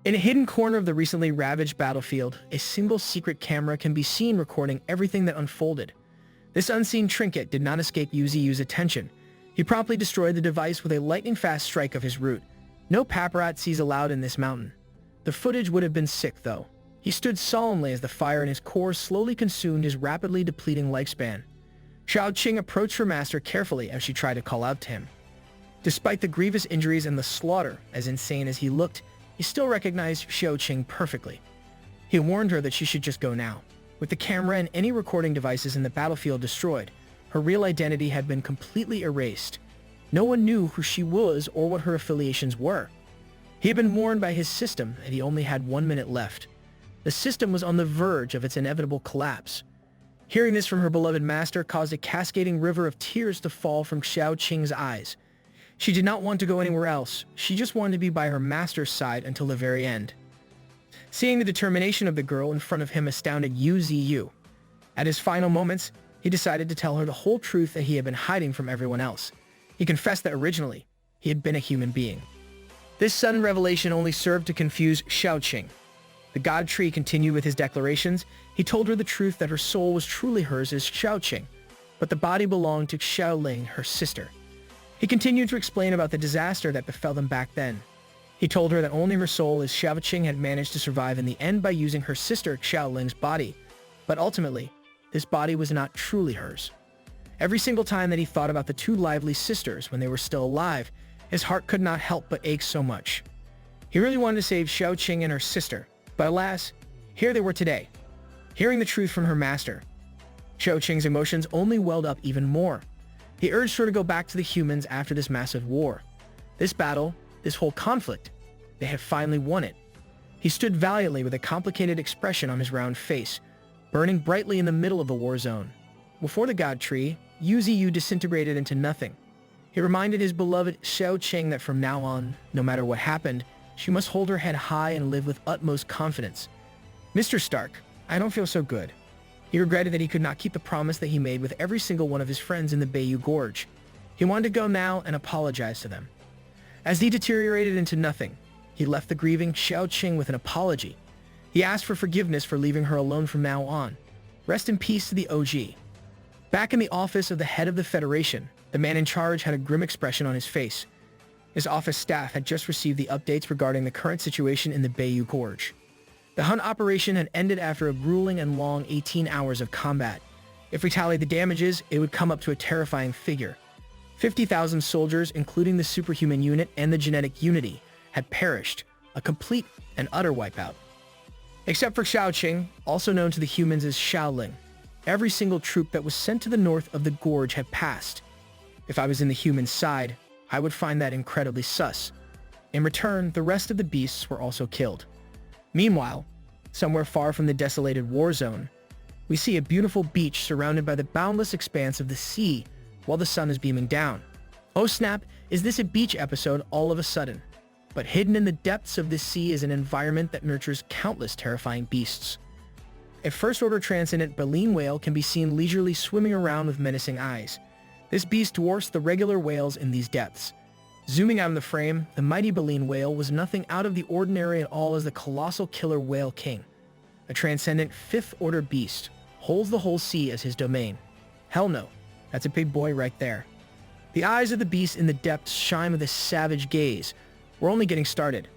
In a hidden corner of the recently ravaged battlefield, a single secret camera can be seen recording everything that unfolded. This unseen trinket did not escape Yu Ziyu's attention. He promptly destroyed the device with a lightning-fast strike of his root. No paparazzis allowed in this mountain. The footage would have been sick, though. He stood solemnly as the fire in his core slowly consumed his rapidly depleting lifespan. Xiao Qing approached her master carefully as she tried to call out to him. Despite the grievous injuries and the slaughter, as insane as he looked, he still recognized Xiao Qing perfectly. He warned her that she should just go now. With the camera and any recording devices in the battlefield destroyed, her real identity had been completely erased. No one knew who she was or what her affiliations were. He had been warned by his system that he only had 1 minute left. The system was on the verge of its inevitable collapse. Hearing this from her beloved master caused a cascading river of tears to fall from Xiao Qing's eyes. She did not want to go anywhere else. She just wanted to be by her master's side until the very end. Seeing the determination of the girl in front of him astounded Yu Ziyu. At his final moments, he decided to tell her the whole truth that he had been hiding from everyone else. He confessed that originally, he had been a human being. This sudden revelation only served to confuse Xiao Qing. The god tree continued with his declarations. He told her the truth that her soul was truly hers as Xiao Qing, but the body belonged to Xiao Ling, her sister. He continued to explain about the disaster that befell them back then. He told her that only her soul as Xiao Qing had managed to survive in the end by using her sister Xiao Ling's body, but ultimately, this body was not truly hers. Every single time that he thought about the two lively sisters when they were still alive, his heart could not help but ache so much. He really wanted to save Xiao Qing and her sister, but alas, here they were today, hearing the truth from her master. Xiao Qing's emotions only welled up even more. He urged her to go back to the humans after this massive war. This battle, this whole conflict, they had finally won it. He stood valiantly with a complicated expression on his round face, burning brightly in the middle of the war zone. Before the god tree, Yu Ziyu disintegrated into nothing. He reminded his beloved Xiao Qing that from now on, no matter what happened, she must hold her head high and live with utmost confidence. Mr. Stark, I don't feel so good. He regretted that he could not keep the promise that he made with every single one of his friends in the Bayou Gorge. He wanted to go now and apologize to them. As he deteriorated into nothing, he left the grieving Xiao Qing with an apology. He asked for forgiveness for leaving her alone from now on. Rest in peace to the OG. Back in the office of the head of the Federation, the man in charge had a grim expression on his face. His office staff had just received the updates regarding the current situation in the Bayou Gorge. The hunt operation had ended after a grueling and long 18 hours of combat. If we tallied the damages, it would come up to a terrifying figure. 50,000 soldiers, including the superhuman unit and the genetic unity, had perished, a complete and utter wipeout. Except for Xiao Qing, also known to the humans as Xiao Ling, every single troop that was sent to the north of the gorge had passed. If I was in the human side, I would find that incredibly sus. In return, the rest of the beasts were also killed. Meanwhile, somewhere far from the desolated war zone, we see a beautiful beach surrounded by the boundless expanse of the sea while the sun is beaming down. Oh snap, is this a beach episode all of a sudden? But hidden in the depths of this sea is an environment that nurtures countless terrifying beasts. A first-order transcendent baleen whale can be seen leisurely swimming around with menacing eyes. This beast dwarfs the regular whales in these depths. Zooming out in the frame, the mighty baleen whale was nothing out of the ordinary at all as the colossal killer whale king. A transcendent fifth-order beast holds the whole sea as his domain. Hell no, that's a big boy right there. The eyes of the beast in the depths shine with a savage gaze. We're only getting started.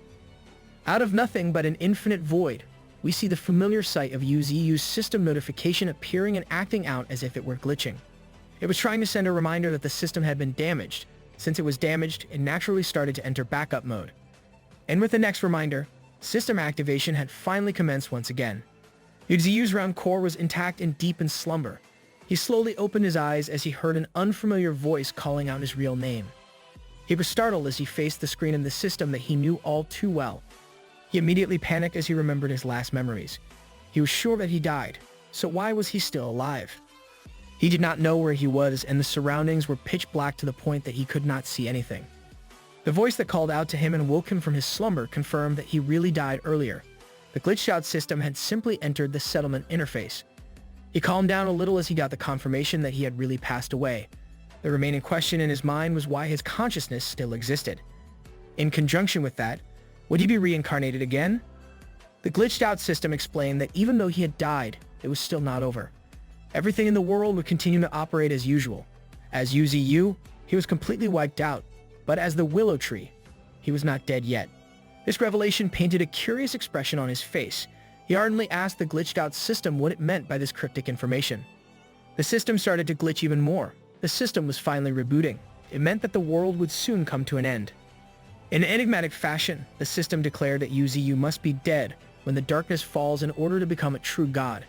Out of nothing but an infinite void, we see the familiar sight of Yu Ziyu's system notification appearing and acting out as if it were glitching. It was trying to send a reminder that the system had been damaged. Since it was damaged, it naturally started to enter backup mode. And with the next reminder, system activation had finally commenced once again. Yu Ziyu's round core was intact and deep in slumber. He slowly opened his eyes as he heard an unfamiliar voice calling out his real name. He was startled as he faced the screen in the system that he knew all too well. He immediately panicked as he remembered his last memories. He was sure that he died, so why was he still alive? He did not know where he was, and the surroundings were pitch black to the point that he could not see anything. The voice that called out to him and woke him from his slumber confirmed that he really died earlier. The glitched-out system had simply entered the settlement interface. He calmed down a little as he got the confirmation that he had really passed away. The remaining question in his mind was why his consciousness still existed. In conjunction with that, Would he be reincarnated again? The glitched-out system explained that even though he had died, it was still not over. Everything in the world would continue to operate as usual. As Yu Ziyu, he was completely wiped out, but as the willow tree, he was not dead yet. This revelation painted a curious expression on his face. He ardently asked the glitched-out system what it meant by this cryptic information. The system started to glitch even more. The system was finally rebooting. It meant that the world would soon come to an end. In an enigmatic fashion, the system declared that Yu Ziyu must be dead when the darkness falls in order to become a true god.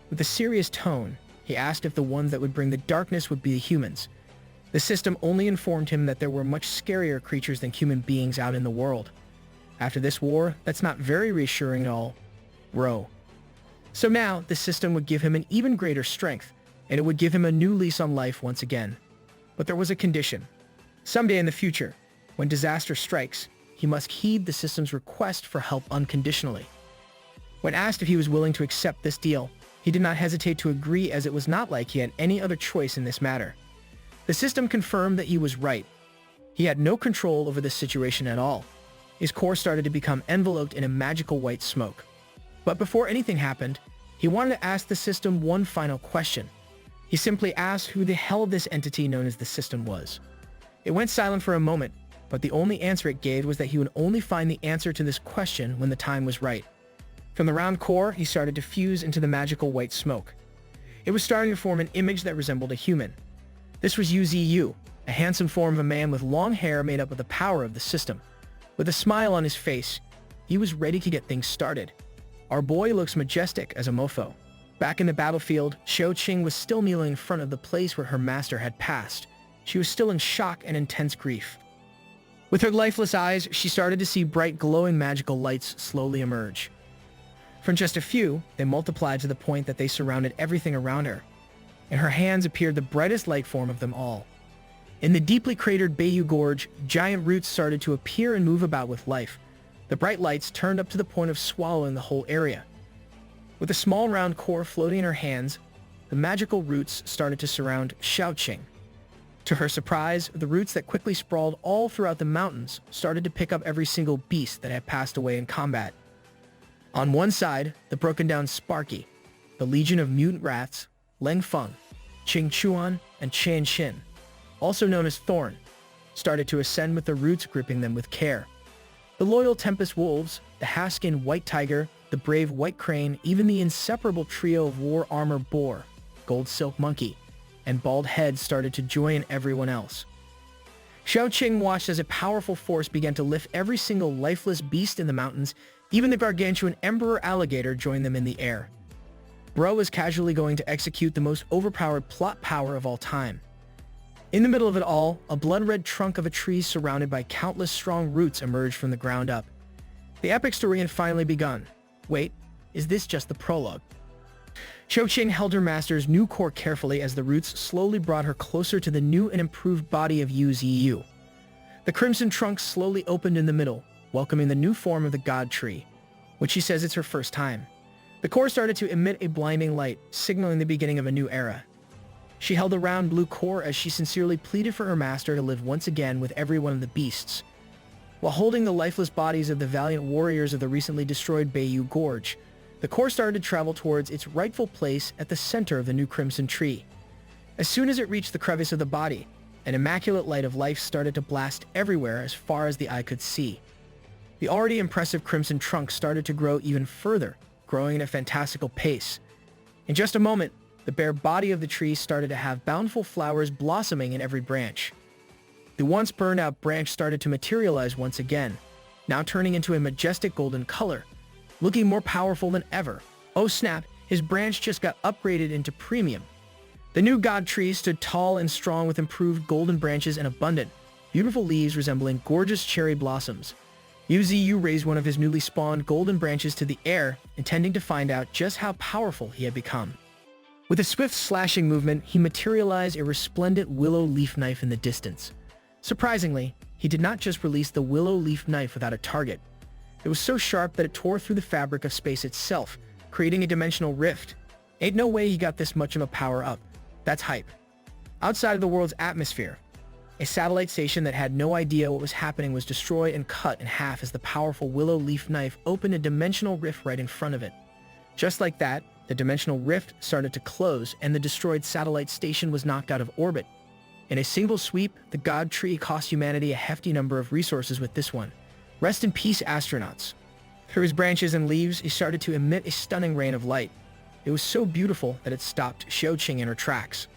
With a serious tone, he asked if the ones that would bring the darkness would be the humans. The system only informed him that there were much scarier creatures than human beings out in the world. After this war, that's not very reassuring at all. Bro. So now, the system would give him an even greater strength, and it would give him a new lease on life once again. But there was a condition. Someday in the future, when disaster strikes, he must heed the system's request for help unconditionally. When asked if he was willing to accept this deal, he did not hesitate to agree, as it was not like he had any other choice in this matter. The system confirmed that he was right. He had no control over this situation at all. His core started to become enveloped in a magical white smoke. But before anything happened, he wanted to ask the system one final question. He simply asked who the hell this entity known as the system was. It went silent for a moment, but the only answer it gave was that he would only find the answer to this question when the time was right. From the round core, he started to fuse into the magical white smoke. It was starting to form an image that resembled a human. This was Yu Ziyu, a handsome form of a man with long hair made up of the power of the system. With a smile on his face, he was ready to get things started. Our boy looks majestic as a mofo. Back in the battlefield, Xiaoqing was still kneeling in front of the place where her master had passed. She was still in shock and intense grief. With her lifeless eyes, she started to see bright glowing magical lights slowly emerge. From just a few, they multiplied to the point that they surrounded everything around her. In her hands appeared the brightest light form of them all. In the deeply cratered Bayou Gorge, giant roots started to appear and move about with life. The bright lights turned up to the point of swallowing the whole area. With a small round core floating in her hands, the magical roots started to surround Xiaoqing. To her surprise, the roots that quickly sprawled all throughout the mountains started to pick up every single beast that had passed away in combat. On one side, the broken-down Sparky, the legion of mutant rats, Leng Feng, Qing Chuan, and Qian Xin, also known as Thorn, started to ascend with the roots gripping them with care. The loyal Tempest Wolves, the half-skinned White Tiger, the brave White Crane, even the inseparable trio of War Armor Boar, Gold Silk Monkey, and Bald Head started to join everyone else. Xiaoqing watched as a powerful force began to lift every single lifeless beast in the mountains. Even the gargantuan Emperor Alligator joined them in the air. Bro was casually going to execute the most overpowered plot power of all time. In the middle of it all, a blood-red trunk of a tree surrounded by countless strong roots emerged from the ground up. The epic story had finally begun. Wait, is this just the prologue? Xiaoqing held her master's new core carefully as the roots slowly brought her closer to the new and improved body of Yu Ziyu. The crimson trunk slowly opened in the middle, welcoming the new form of the God Tree, which she says it's her first time. The core started to emit a blinding light, signaling the beginning of a new era. She held a round blue core as she sincerely pleaded for her master to live once again with every one of the beasts. While holding the lifeless bodies of the valiant warriors of the recently destroyed Bayou Gorge, the core started to travel towards its rightful place at the center of the new crimson tree. As soon as it reached the crevice of the body, an immaculate light of life started to blast everywhere as far as the eye could see. The already impressive crimson trunk started to grow even further, growing at a fantastical pace. In just a moment, the bare body of the tree started to have bountiful flowers blossoming in every branch. The once burned-out branch started to materialize once again, now turning into a majestic golden color, looking more powerful than ever. Oh snap, his branch just got upgraded into premium. The new god tree stood tall and strong with improved golden branches and abundant, beautiful leaves resembling gorgeous cherry blossoms. Yu Ziyu raised one of his newly spawned golden branches to the air, intending to find out just how powerful he had become. With a swift slashing movement, he materialized a resplendent willow leaf knife in the distance. Surprisingly, he did not just release the willow leaf knife without a target. It was so sharp that it tore through the fabric of space itself, creating a dimensional rift. Ain't no way he got this much of a power-up. That's hype. Outside of the world's atmosphere, A satellite station that had no idea what was happening was destroyed and cut in half as the powerful willow leaf knife opened a dimensional rift right in front of it. Just like that, the dimensional rift started to close and the destroyed satellite station was knocked out of orbit. In a single sweep, the God Tree cost humanity a hefty number of resources with this one. Rest in peace, astronauts. Through his branches and leaves, he started to emit a stunning rain of light. It was so beautiful that it stopped Xiaoqing in her tracks.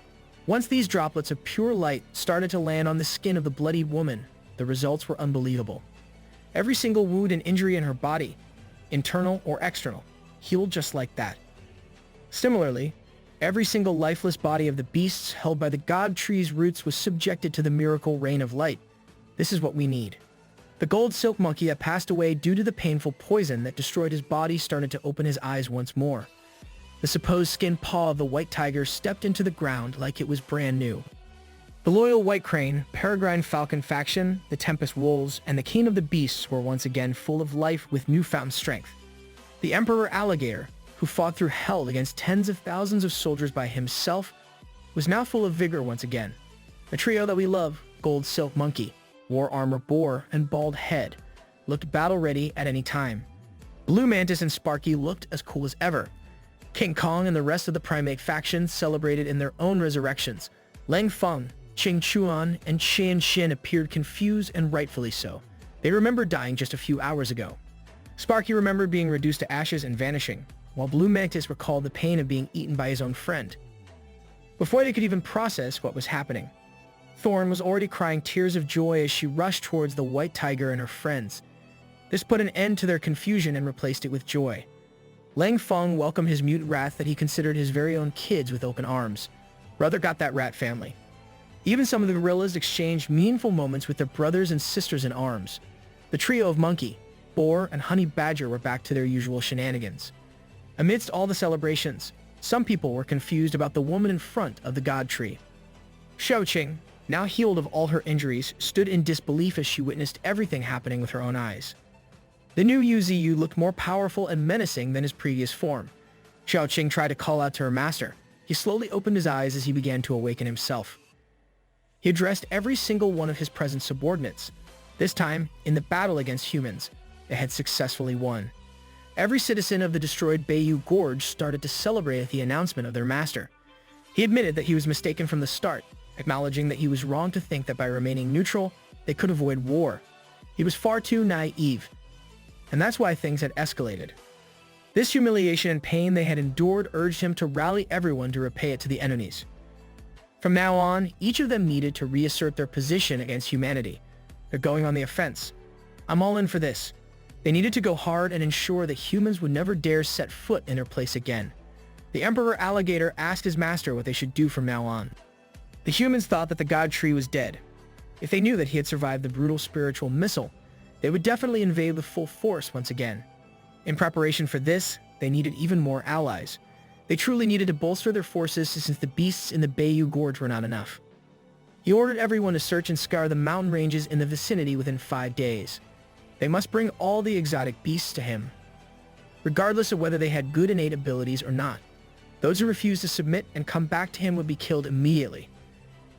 Once these droplets of pure light started to land on the skin of the bloodied woman, the results were unbelievable. Every single wound and injury in her body, internal or external, healed just like that. Similarly, every single lifeless body of the beasts held by the God Tree's roots was subjected to the miracle rain of light. This is what we need. The gold silk monkey that passed away due to the painful poison that destroyed his body started to open his eyes once more. The supposed skin paw of the white tiger stepped into the ground like it was brand new. The loyal white crane, peregrine falcon faction, the tempest wolves, and the king of the beasts were once again full of life with newfound strength. The emperor alligator, who fought through hell against tens of thousands of soldiers by himself, was now full of vigor once again. The trio that we love, Gold Silk Monkey, War Armor Boar, and Bald Head, looked battle-ready at any time. Blue Mantis and Sparky looked as cool as ever. King Kong and the rest of the primate faction celebrated in their own resurrections. Lang Feng, Qing Chuan, and Qian Xin appeared confused and rightfully so. They remembered dying just a few hours ago. Sparky remembered being reduced to ashes and vanishing, while Blue Mantis recalled the pain of being eaten by his own friend. Before they could even process what was happening, Thorn was already crying tears of joy as she rushed towards the white tiger and her friends. This put an end to their confusion and replaced it with joy. Lang Feng welcomed his mutant wrath that he considered his very own kids with open arms. Brother got that rat family. Even some of the gorillas exchanged meaningful moments with their brothers and sisters in arms. The trio of Monkey, Boar, and Honey Badger were back to their usual shenanigans. Amidst all the celebrations, some people were confused about the woman in front of the God Tree. Xiaoqing, now healed of all her injuries, stood in disbelief as she witnessed everything happening with her own eyes. The new Yu Ziyu looked more powerful and menacing than his previous form. Xiaoqing tried to call out to her master. He slowly opened his eyes as he began to awaken himself. He addressed every single one of his present subordinates. This time, in the battle against humans, they had successfully won. Every citizen of the destroyed Bayou Gorge started to celebrate at the announcement of their master. He admitted that he was mistaken from the start, acknowledging that he was wrong to think that by remaining neutral, they could avoid war. He was far too naive, and that's why things had escalated. This humiliation and pain they had endured urged him to rally everyone to repay it to the enemies. From now on, each of them needed to reassert their position against humanity. They're going on the offense. I'm all in for this. They needed to go hard and ensure that humans would never dare set foot in their place again. The Emperor Alligator asked his master what they should do from now on. The humans thought that the God Tree was dead. If they knew that he had survived the brutal spiritual missile, they would definitely invade with full force once again. In preparation for this, they needed even more allies. They truly needed to bolster their forces since the beasts in the Bayou Gorge were not enough. He ordered everyone to search and scour the mountain ranges in the vicinity within 5 days. They must bring all the exotic beasts to him, regardless of whether they had good innate abilities or not. Those who refused to submit and come back to him would be killed immediately.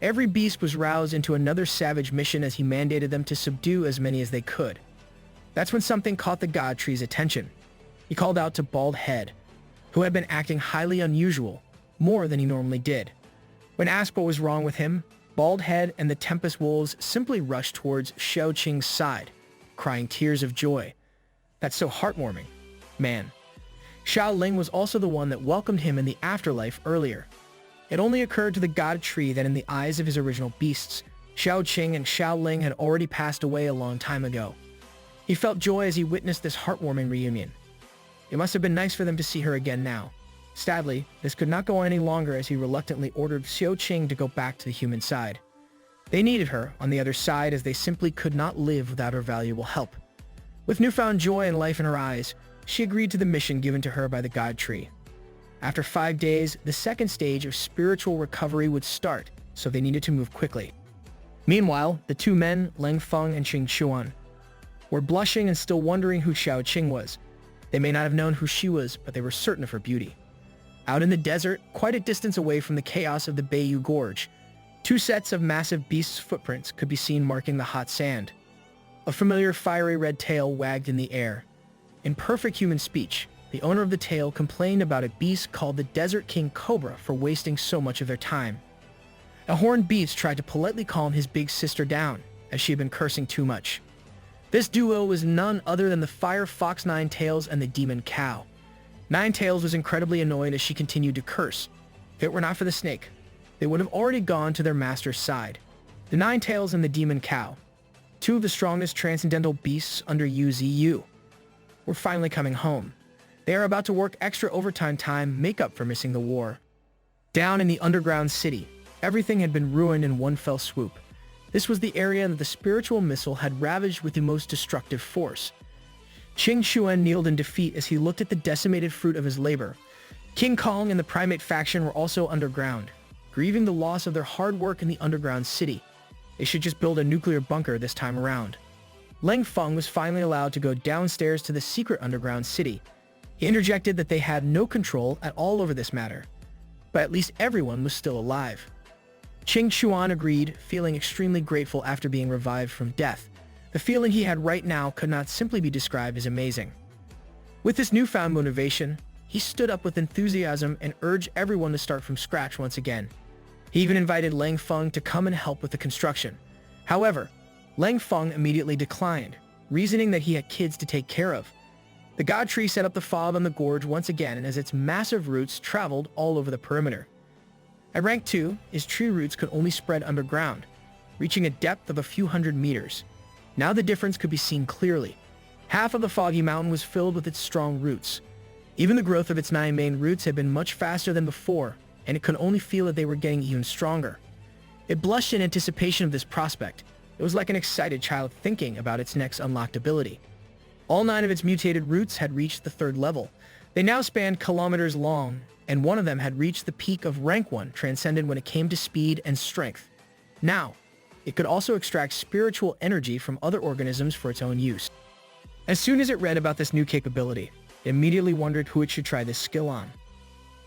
Every beast was roused into another savage mission as he mandated them to subdue as many as they could. That's when something caught the God Tree's attention. He called out to Bald Head, who had been acting highly unusual, more than he normally did. When asked what was wrong with him, Bald Head and the Tempest Wolves simply rushed towards Xiaoqing's side, crying tears of joy. That's so heartwarming. Man. Xiao Ling was also the one that welcomed him in the afterlife earlier. It only occurred to the God Tree that in the eyes of his original beasts, Xiaoqing and Xiao Ling had already passed away a long time ago. He felt joy as he witnessed this heartwarming reunion. It must have been nice for them to see her again now. Sadly, this could not go on any longer as he reluctantly ordered Xiaoqing to go back to the human side. They needed her on the other side as they simply could not live without her valuable help. With newfound joy and life in her eyes, she agreed to the mission given to her by the God Tree. After 5 days, the second stage of spiritual recovery would start, so they needed to move quickly. Meanwhile, the two men, Lang Feng and Qing Chuan, were blushing and still wondering who Xiaoqing was. They may not have known who she was, but they were certain of her beauty. Out in the desert, quite a distance away from the chaos of the Bayou Gorge, Two sets of massive beasts' footprints could be seen marking the hot sand. A familiar fiery red tail wagged in the air. In perfect human speech, the owner of the tail complained about a beast called the Desert King Cobra for wasting so much of their time. A horned beast tried to politely calm his big sister down, as she had been cursing too much. This duo was none other than the Fire Fox Nine Tails and the Demon Cow. Nine Tails was incredibly annoyed as she continued to curse. If it were not for the snake, they would have already gone to their master's side. The Nine Tails and the Demon Cow, two of the strongest transcendental beasts under Yu Ziyu, were finally coming home. They are about to work extra overtime time, make up for missing the war. Down in the underground city, everything had been ruined in one fell swoop. This was the area that the spiritual missile had ravaged with the most destructive force. Qing Xuan kneeled in defeat as he looked at the decimated fruit of his labor. King Kong and the primate faction were also underground, grieving the loss of their hard work in the underground city. They should just build a nuclear bunker this time around. Leng Feng was finally allowed to go downstairs to the secret underground city. He interjected that they had no control at all over this matter, but at least everyone was still alive. Qing Xuan agreed, feeling extremely grateful after being revived from death. The feeling he had right now could not simply be described as amazing. With this newfound motivation, he stood up with enthusiasm and urged everyone to start from scratch once again. He even invited Leng Feng to come and help with the construction. However, Leng Feng immediately declined, reasoning that he had kids to take care of. The god tree set up the fob on the gorge once again as its massive roots traveled all over the perimeter. At rank 2, his tree roots could only spread underground, reaching a depth of a few hundred meters. Now the difference could be seen clearly. Half of the foggy mountain was filled with its strong roots. Even the growth of its 9 main roots had been much faster than before, and it could only feel that they were getting even stronger. It blushed in anticipation of this prospect. It was like an excited child thinking about its next unlocked ability. All 9 of its mutated roots had reached the 3rd level. They now spanned kilometers long, and one of them had reached the peak of rank 1, transcended when it came to speed and strength. Now, it could also extract spiritual energy from other organisms for its own use. As soon as it read about this new capability, it immediately wondered who it should try this skill on.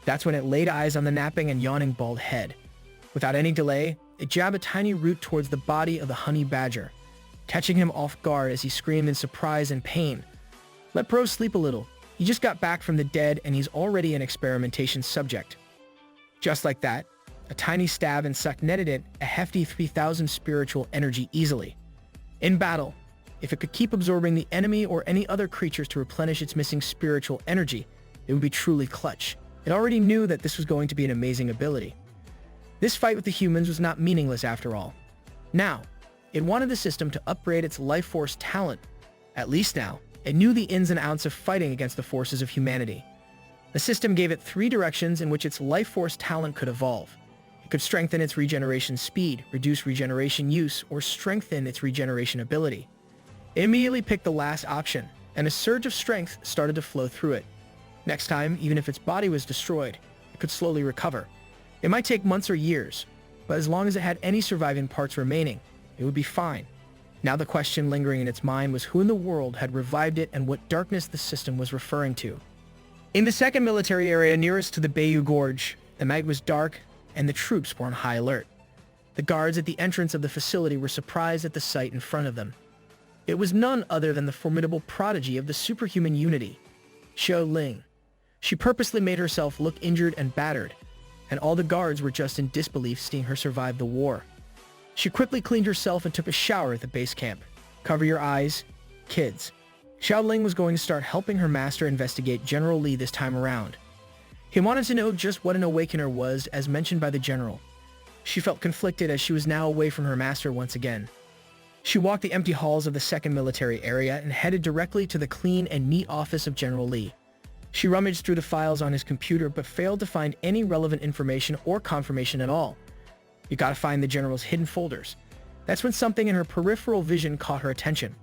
That's when it laid eyes on the napping and yawning bald head. Without any delay, it jabbed a tiny root towards the body of the honey badger, catching him off guard as he screamed in surprise and pain. Let bro sleep a little. He just got back from the dead and he's already an experimentation subject. Just like that, a tiny stab and suck netted it a hefty 3,000 spiritual energy easily. In battle, if it could keep absorbing the enemy or any other creatures to replenish its missing spiritual energy, it would be truly clutch. It already knew that this was going to be an amazing ability. This fight with the humans was not meaningless after all. Now, it wanted the system to upgrade its life force talent. At least now, it knew the ins and outs of fighting against the forces of humanity. The system gave it 3 directions in which its life force talent could evolve. It could strengthen its regeneration speed, reduce regeneration use, or strengthen its regeneration ability. It immediately picked the last option, and a surge of strength started to flow through it. Next time, even if its body was destroyed, it could slowly recover. It might take months or years, but as long as it had any surviving parts remaining, it would be fine. Now the question lingering in its mind was who in the world had revived it and what darkness the system was referring to. In the second military area nearest to the Bayou Gorge, the night was dark and the troops were on high alert. The guards at the entrance of the facility were surprised at the sight in front of them. It was none other than the formidable prodigy of the superhuman unity, Xiao Ling. She purposely made herself look injured and battered, and all the guards were just in disbelief seeing her survive the war. She quickly cleaned herself and took a shower at the base camp. Cover your eyes, kids. Xiao Ling was going to start helping her master investigate General Li this time around. He wanted to know just what an awakener was, as mentioned by the general. She felt conflicted as she was now away from her master once again. She walked the empty halls of the second military area and headed directly to the clean and neat office of General Li. She rummaged through the files on his computer but failed to find any relevant information or confirmation at all. You gotta find the general's hidden folders. That's when something in her peripheral vision caught her attention.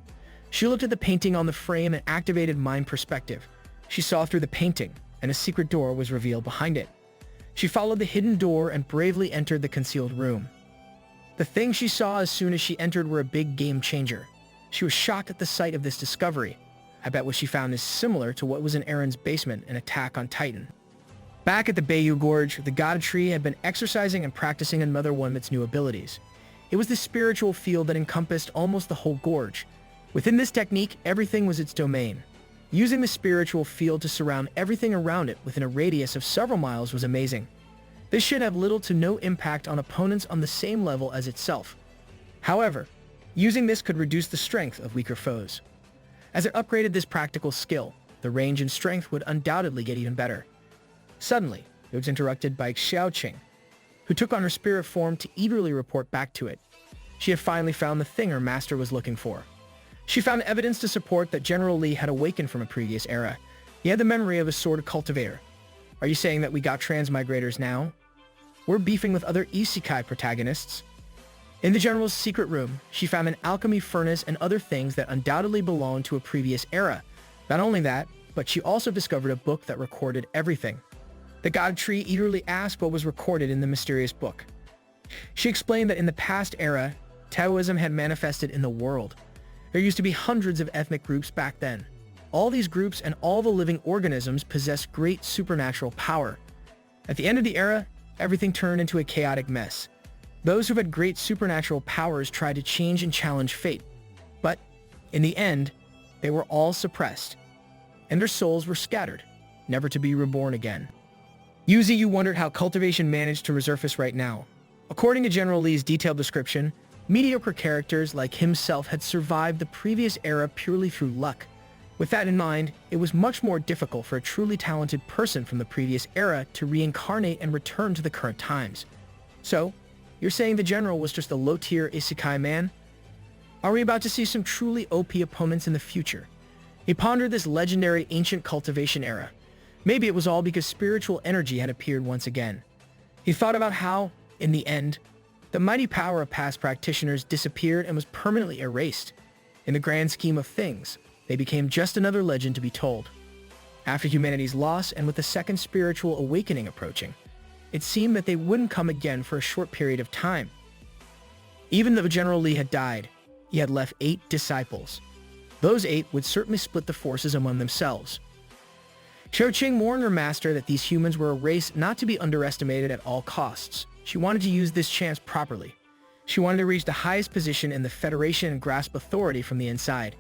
She looked at the painting on the frame and activated mind perspective. She saw through the painting, and a secret door was revealed behind it. She followed the hidden door and bravely entered the concealed room. The things she saw as soon as she entered were a big game changer. She was shocked at the sight of this discovery. I bet what she found is similar to what was in Aaron's basement, an attack on Titan. Back at the Bayou Gorge, the god tree had been exercising and practicing on Mother Wonmit's new abilities. It was the spiritual field that encompassed almost the whole gorge. Within this technique, everything was its domain. Using the spiritual field to surround everything around it within a radius of several miles was amazing. This should have little to no impact on opponents on the same level as itself. However, using this could reduce the strength of weaker foes. As it upgraded this practical skill, the range and strength would undoubtedly get even better. Suddenly, it was interrupted by Xiaoqing, who took on her spirit form to eagerly report back to it. She had finally found the thing her master was looking for. She found evidence to support that General Li had awakened from a previous era. He had the memory of a sword cultivator. Are you saying that we got transmigrators now? We're beefing with other isekai protagonists. In the general's secret room, she found an alchemy furnace and other things that undoubtedly belonged to a previous era. Not only that, but she also discovered a book that recorded everything. The god tree eagerly asked what was recorded in the mysterious book. She explained that in the past era, Taoism had manifested in the world. There used to be hundreds of ethnic groups back then. All these groups and all the living organisms possessed great supernatural power. At the end of the era, everything turned into a chaotic mess. Those who had great supernatural powers tried to change and challenge fate. But, in the end, they were all suppressed, and their souls were scattered, never to be reborn again. Yu Ziyu wondered how cultivation managed to resurface right now. According to General Li's detailed description, mediocre characters like himself had survived the previous era purely through luck. With that in mind, it was much more difficult for a truly talented person from the previous era to reincarnate and return to the current times. So, you're saying the general was just a low-tier isekai man? Are we about to see some truly OP opponents in the future? He pondered this legendary ancient cultivation era. Maybe it was all because spiritual energy had appeared once again. He thought about how, in the end, the mighty power of past practitioners disappeared and was permanently erased. In the grand scheme of things, they became just another legend to be told. After humanity's loss and with the second spiritual awakening approaching, it seemed that they wouldn't come again for a short period of time. Even though General Li had died, he had left 8 disciples. Those 8 would certainly split the forces among themselves. Xiaoqing warned her master that these humans were a race not to be underestimated at all costs. She wanted to use this chance properly. She wanted to reach the highest position in the Federation and grasp authority from the inside.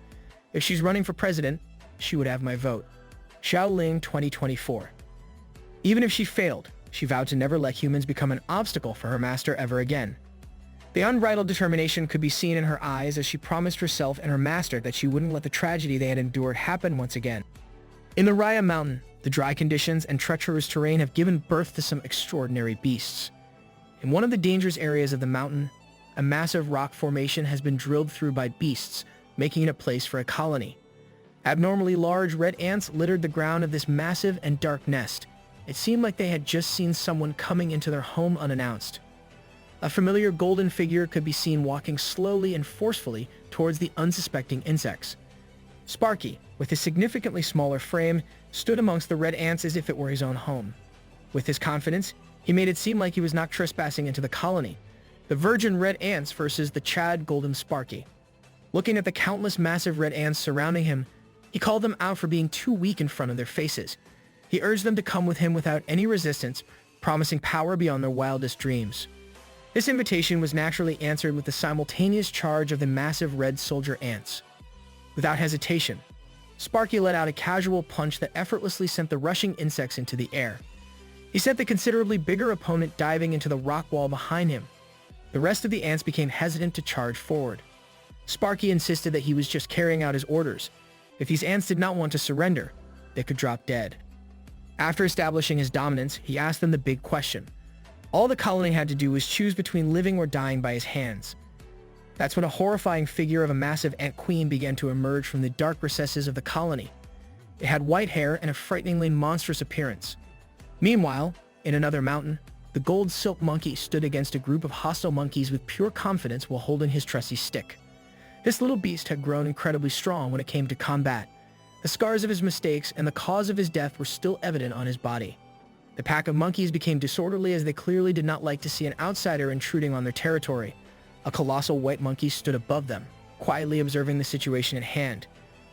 If she's running for president, she would have my vote. Xiaoling 2024. Even if she failed, she vowed to never let humans become an obstacle for her master ever again. The unbridled determination could be seen in her eyes as she promised herself and her master that she wouldn't let the tragedy they had endured happen once again. In the Raya Mountain, the dry conditions and treacherous terrain have given birth to some extraordinary beasts. In one of the dangerous areas of the mountain, a massive rock formation has been drilled through by beasts, making it a place for a colony. Abnormally large red ants littered the ground of this massive and dark nest. It seemed like they had just seen someone coming into their home unannounced. A familiar golden figure could be seen walking slowly and forcefully towards the unsuspecting insects. Sparky, with his significantly smaller frame, stood amongst the red ants as if it were his own home. With his confidence, he made it seem like he was not trespassing into the colony. The virgin red ants versus the Chad golden Sparky. Looking at the countless massive red ants surrounding him, he called them out for being too weak in front of their faces. He urged them to come with him without any resistance, promising power beyond their wildest dreams. This invitation was naturally answered with the simultaneous charge of the massive red soldier ants. Without hesitation, Sparky let out a casual punch that effortlessly sent the rushing insects into the air. He sent the considerably bigger opponent diving into the rock wall behind him. The rest of the ants became hesitant to charge forward. Sparky insisted that he was just carrying out his orders. If these ants did not want to surrender, they could drop dead. After establishing his dominance, he asked them the big question. All the colony had to do was choose between living or dying by his hands. That's when a horrifying figure of a massive ant queen began to emerge from the dark recesses of the colony. It had white hair and a frighteningly monstrous appearance. Meanwhile, in another mountain, the gold silk monkey stood against a group of hostile monkeys with pure confidence while holding his trusty stick. This little beast had grown incredibly strong when it came to combat. The scars of his mistakes and the cause of his death were still evident on his body. The pack of monkeys became disorderly as they clearly did not like to see an outsider intruding on their territory. A colossal white monkey stood above them, quietly observing the situation at hand.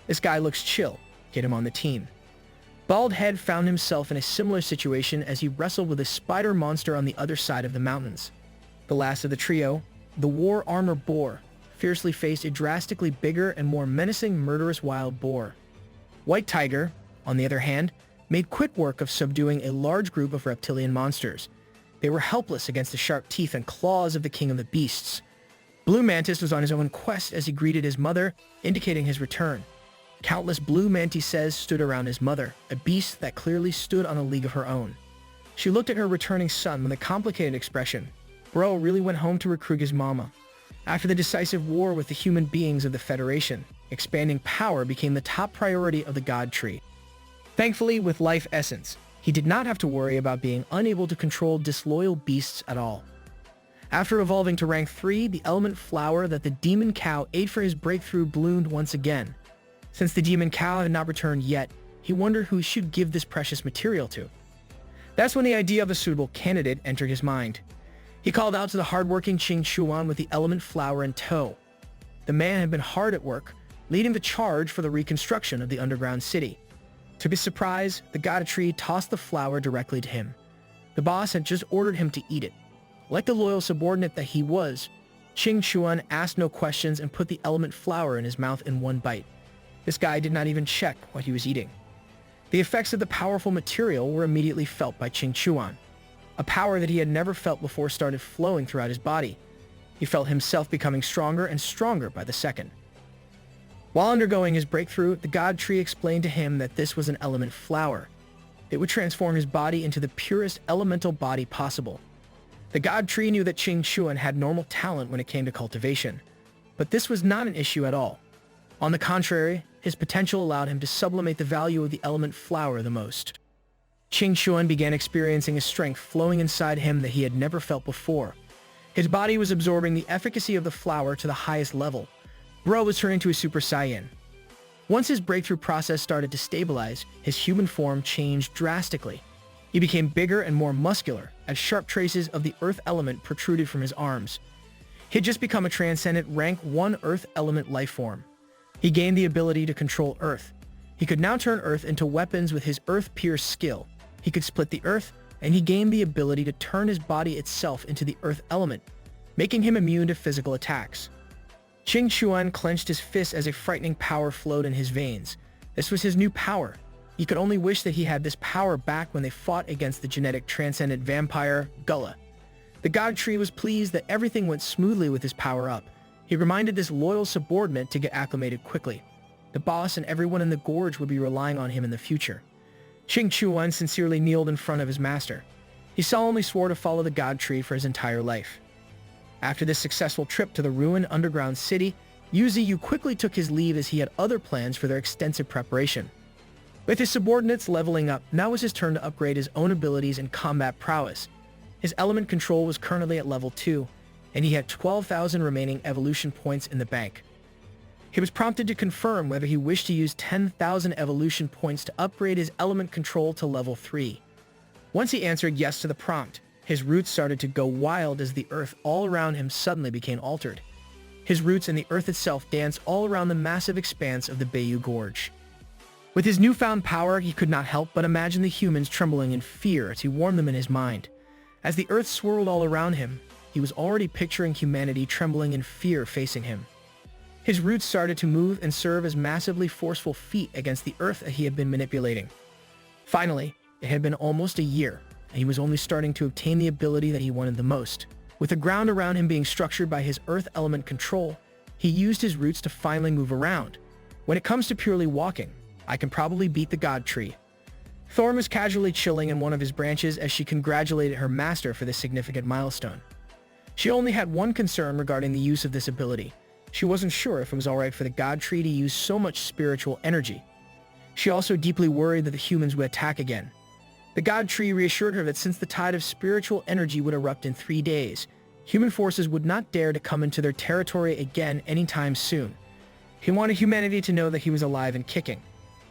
This guy looks chill. Get him on the team. Bald Head found himself in a similar situation as he wrestled with a spider monster on the other side of the mountains. The last of the trio, the war armor boar, fiercely faced a drastically bigger and more menacing murderous wild boar. White Tiger, on the other hand, made quick work of subduing a large group of reptilian monsters. They were helpless against the sharp teeth and claws of the king of the beasts. Blue Mantis was on his own quest as he greeted his mother, indicating his return. Countless blue mantises stood around his mother, a beast that clearly stood on a league of her own. She looked at her returning son with a complicated expression. Bro really went home to recruit his mama. After the decisive war with the human beings of the Federation, expanding power became the top priority of the God Tree. Thankfully, with Life Essence, he did not have to worry about being unable to control disloyal beasts at all. After evolving to rank 3, the element flower that the demon cow ate for his breakthrough bloomed once again. Since the demon cow had not returned yet, he wondered who he should give this precious material to. That's when the idea of a suitable candidate entered his mind. He called out to the hardworking Qing Chuan with the element flower in tow. The man had been hard at work, leading the charge for the reconstruction of the underground city. To his surprise, the God Tree tossed the flower directly to him. The boss had just ordered him to eat it. Like the loyal subordinate that he was, Qing Chuan asked no questions and put the element flower in his mouth in one bite. This guy did not even check what he was eating. The effects of the powerful material were immediately felt by Qing Chuan. A power that he had never felt before started flowing throughout his body. He felt himself becoming stronger and stronger by the second. While undergoing his breakthrough, the God Tree explained to him that this was an element flower. It would transform his body into the purest elemental body possible. The God Tree knew that Qing Chuan had normal talent when it came to cultivation, but this was not an issue at all. On the contrary, his potential allowed him to sublimate the value of the element flower the most. Qing Chuan began experiencing a strength flowing inside him that he had never felt before. His body was absorbing the efficacy of the flower to the highest level. Bro was turning to a Super Saiyan. Once his breakthrough process started to stabilize, his human form changed drastically. He became bigger and more muscular, as sharp traces of the earth element protruded from his arms. He had just become a transcendent rank 1 earth element life form. He gained the ability to control earth. He could now turn earth into weapons with his earth pierce skill. He could split the earth, and he gained the ability to turn his body itself into the earth element, making him immune to physical attacks. Qing Chuan clenched his fist as a frightening power flowed in his veins. This was his new power. He could only wish that he had this power back when they fought against the genetic transcendent vampire, Gullah. The God Tree was pleased that everything went smoothly with his power up. He reminded this loyal subordinate to get acclimated quickly. The boss and everyone in the gorge would be relying on him in the future. Qing Chuan sincerely kneeled in front of his master. He solemnly swore to follow the God Tree for his entire life. After this successful trip to the ruined underground city, Yu Ziyu quickly took his leave as he had other plans for their extensive preparation. With his subordinates leveling up, now was his turn to upgrade his own abilities and combat prowess. His element control was currently at level 2, and he had 12,000 remaining evolution points in the bank. He was prompted to confirm whether he wished to use 10,000 evolution points to upgrade his element control to level 3. Once he answered yes to the prompt, his roots started to go wild as the earth all around him suddenly became altered. His roots and the earth itself danced all around the massive expanse of the Bayou Gorge. With his newfound power, he could not help but imagine the humans trembling in fear as he warmed them in his mind. As the earth swirled all around him, he was already picturing humanity trembling in fear facing him. His roots started to move and serve as massively forceful feet against the earth that he had been manipulating. Finally, it had been almost a year, and he was only starting to obtain the ability that he wanted the most. With the ground around him being structured by his earth element control, he used his roots to finally move around. When it comes to purely walking, I can probably beat the God Tree. Thorn was casually chilling in one of his branches as she congratulated her master for this significant milestone. She only had one concern regarding the use of this ability. She wasn't sure if it was alright for the God Tree to use so much spiritual energy. She also deeply worried that the humans would attack again. The God Tree reassured her that since the tide of spiritual energy would erupt in 3 days, human forces would not dare to come into their territory again anytime soon. He wanted humanity to know that he was alive and kicking.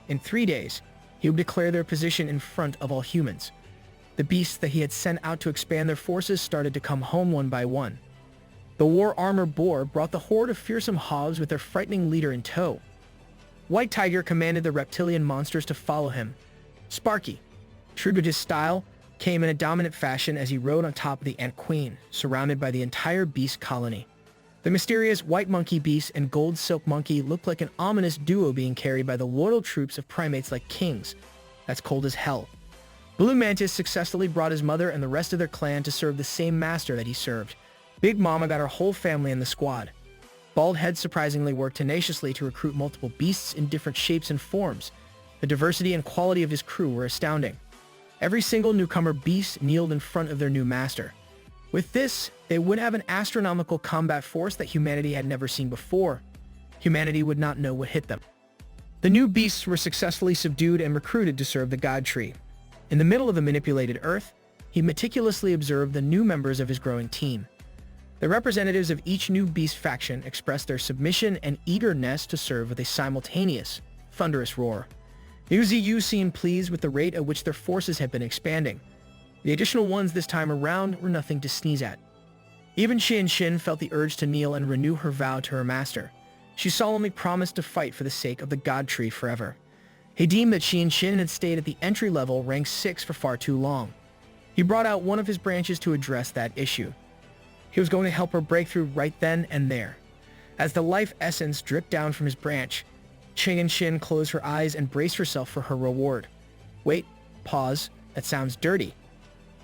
In 3 days, he would declare their position in front of all humans. The beasts that he had sent out to expand their forces started to come home one by one. The war armor boar brought the horde of fearsome hogs with their frightening leader in tow. White Tiger commanded the reptilian monsters to follow him. Sparky, true to his style, came in a dominant fashion as he rode on top of the Ant Queen, surrounded by the entire beast colony. The mysterious white monkey beast and gold silk monkey looked like an ominous duo being carried by the loyal troops of primates like kings. That's cold as hell. Blue Mantis successfully brought his mother and the rest of their clan to serve the same master that he served. Big Mama got her whole family in the squad. Bald Head surprisingly worked tenaciously to recruit multiple beasts in different shapes and forms. The diversity and quality of his crew were astounding. Every single newcomer beast kneeled in front of their new master. With this, they would have an astronomical combat force that humanity had never seen before. Humanity would not know what hit them. The new beasts were successfully subdued and recruited to serve the God Tree. In the middle of the manipulated Earth, he meticulously observed the new members of his growing team. The representatives of each new beast faction expressed their submission and eagerness to serve with a simultaneous, thunderous roar. Yu Ziyu seemed pleased with the rate at which their forces had been expanding. The additional ones this time around were nothing to sneeze at. Even Qianxin felt the urge to kneel and renew her vow to her master. She solemnly promised to fight for the sake of the God Tree forever. He deemed that Qianxin had stayed at the entry level rank 6 for far too long. He brought out one of his branches to address that issue. He was going to help her break through right then and there. As the life essence dripped down from his branch, Qianxin closed her eyes and braced herself for her reward. Wait, pause, that sounds dirty.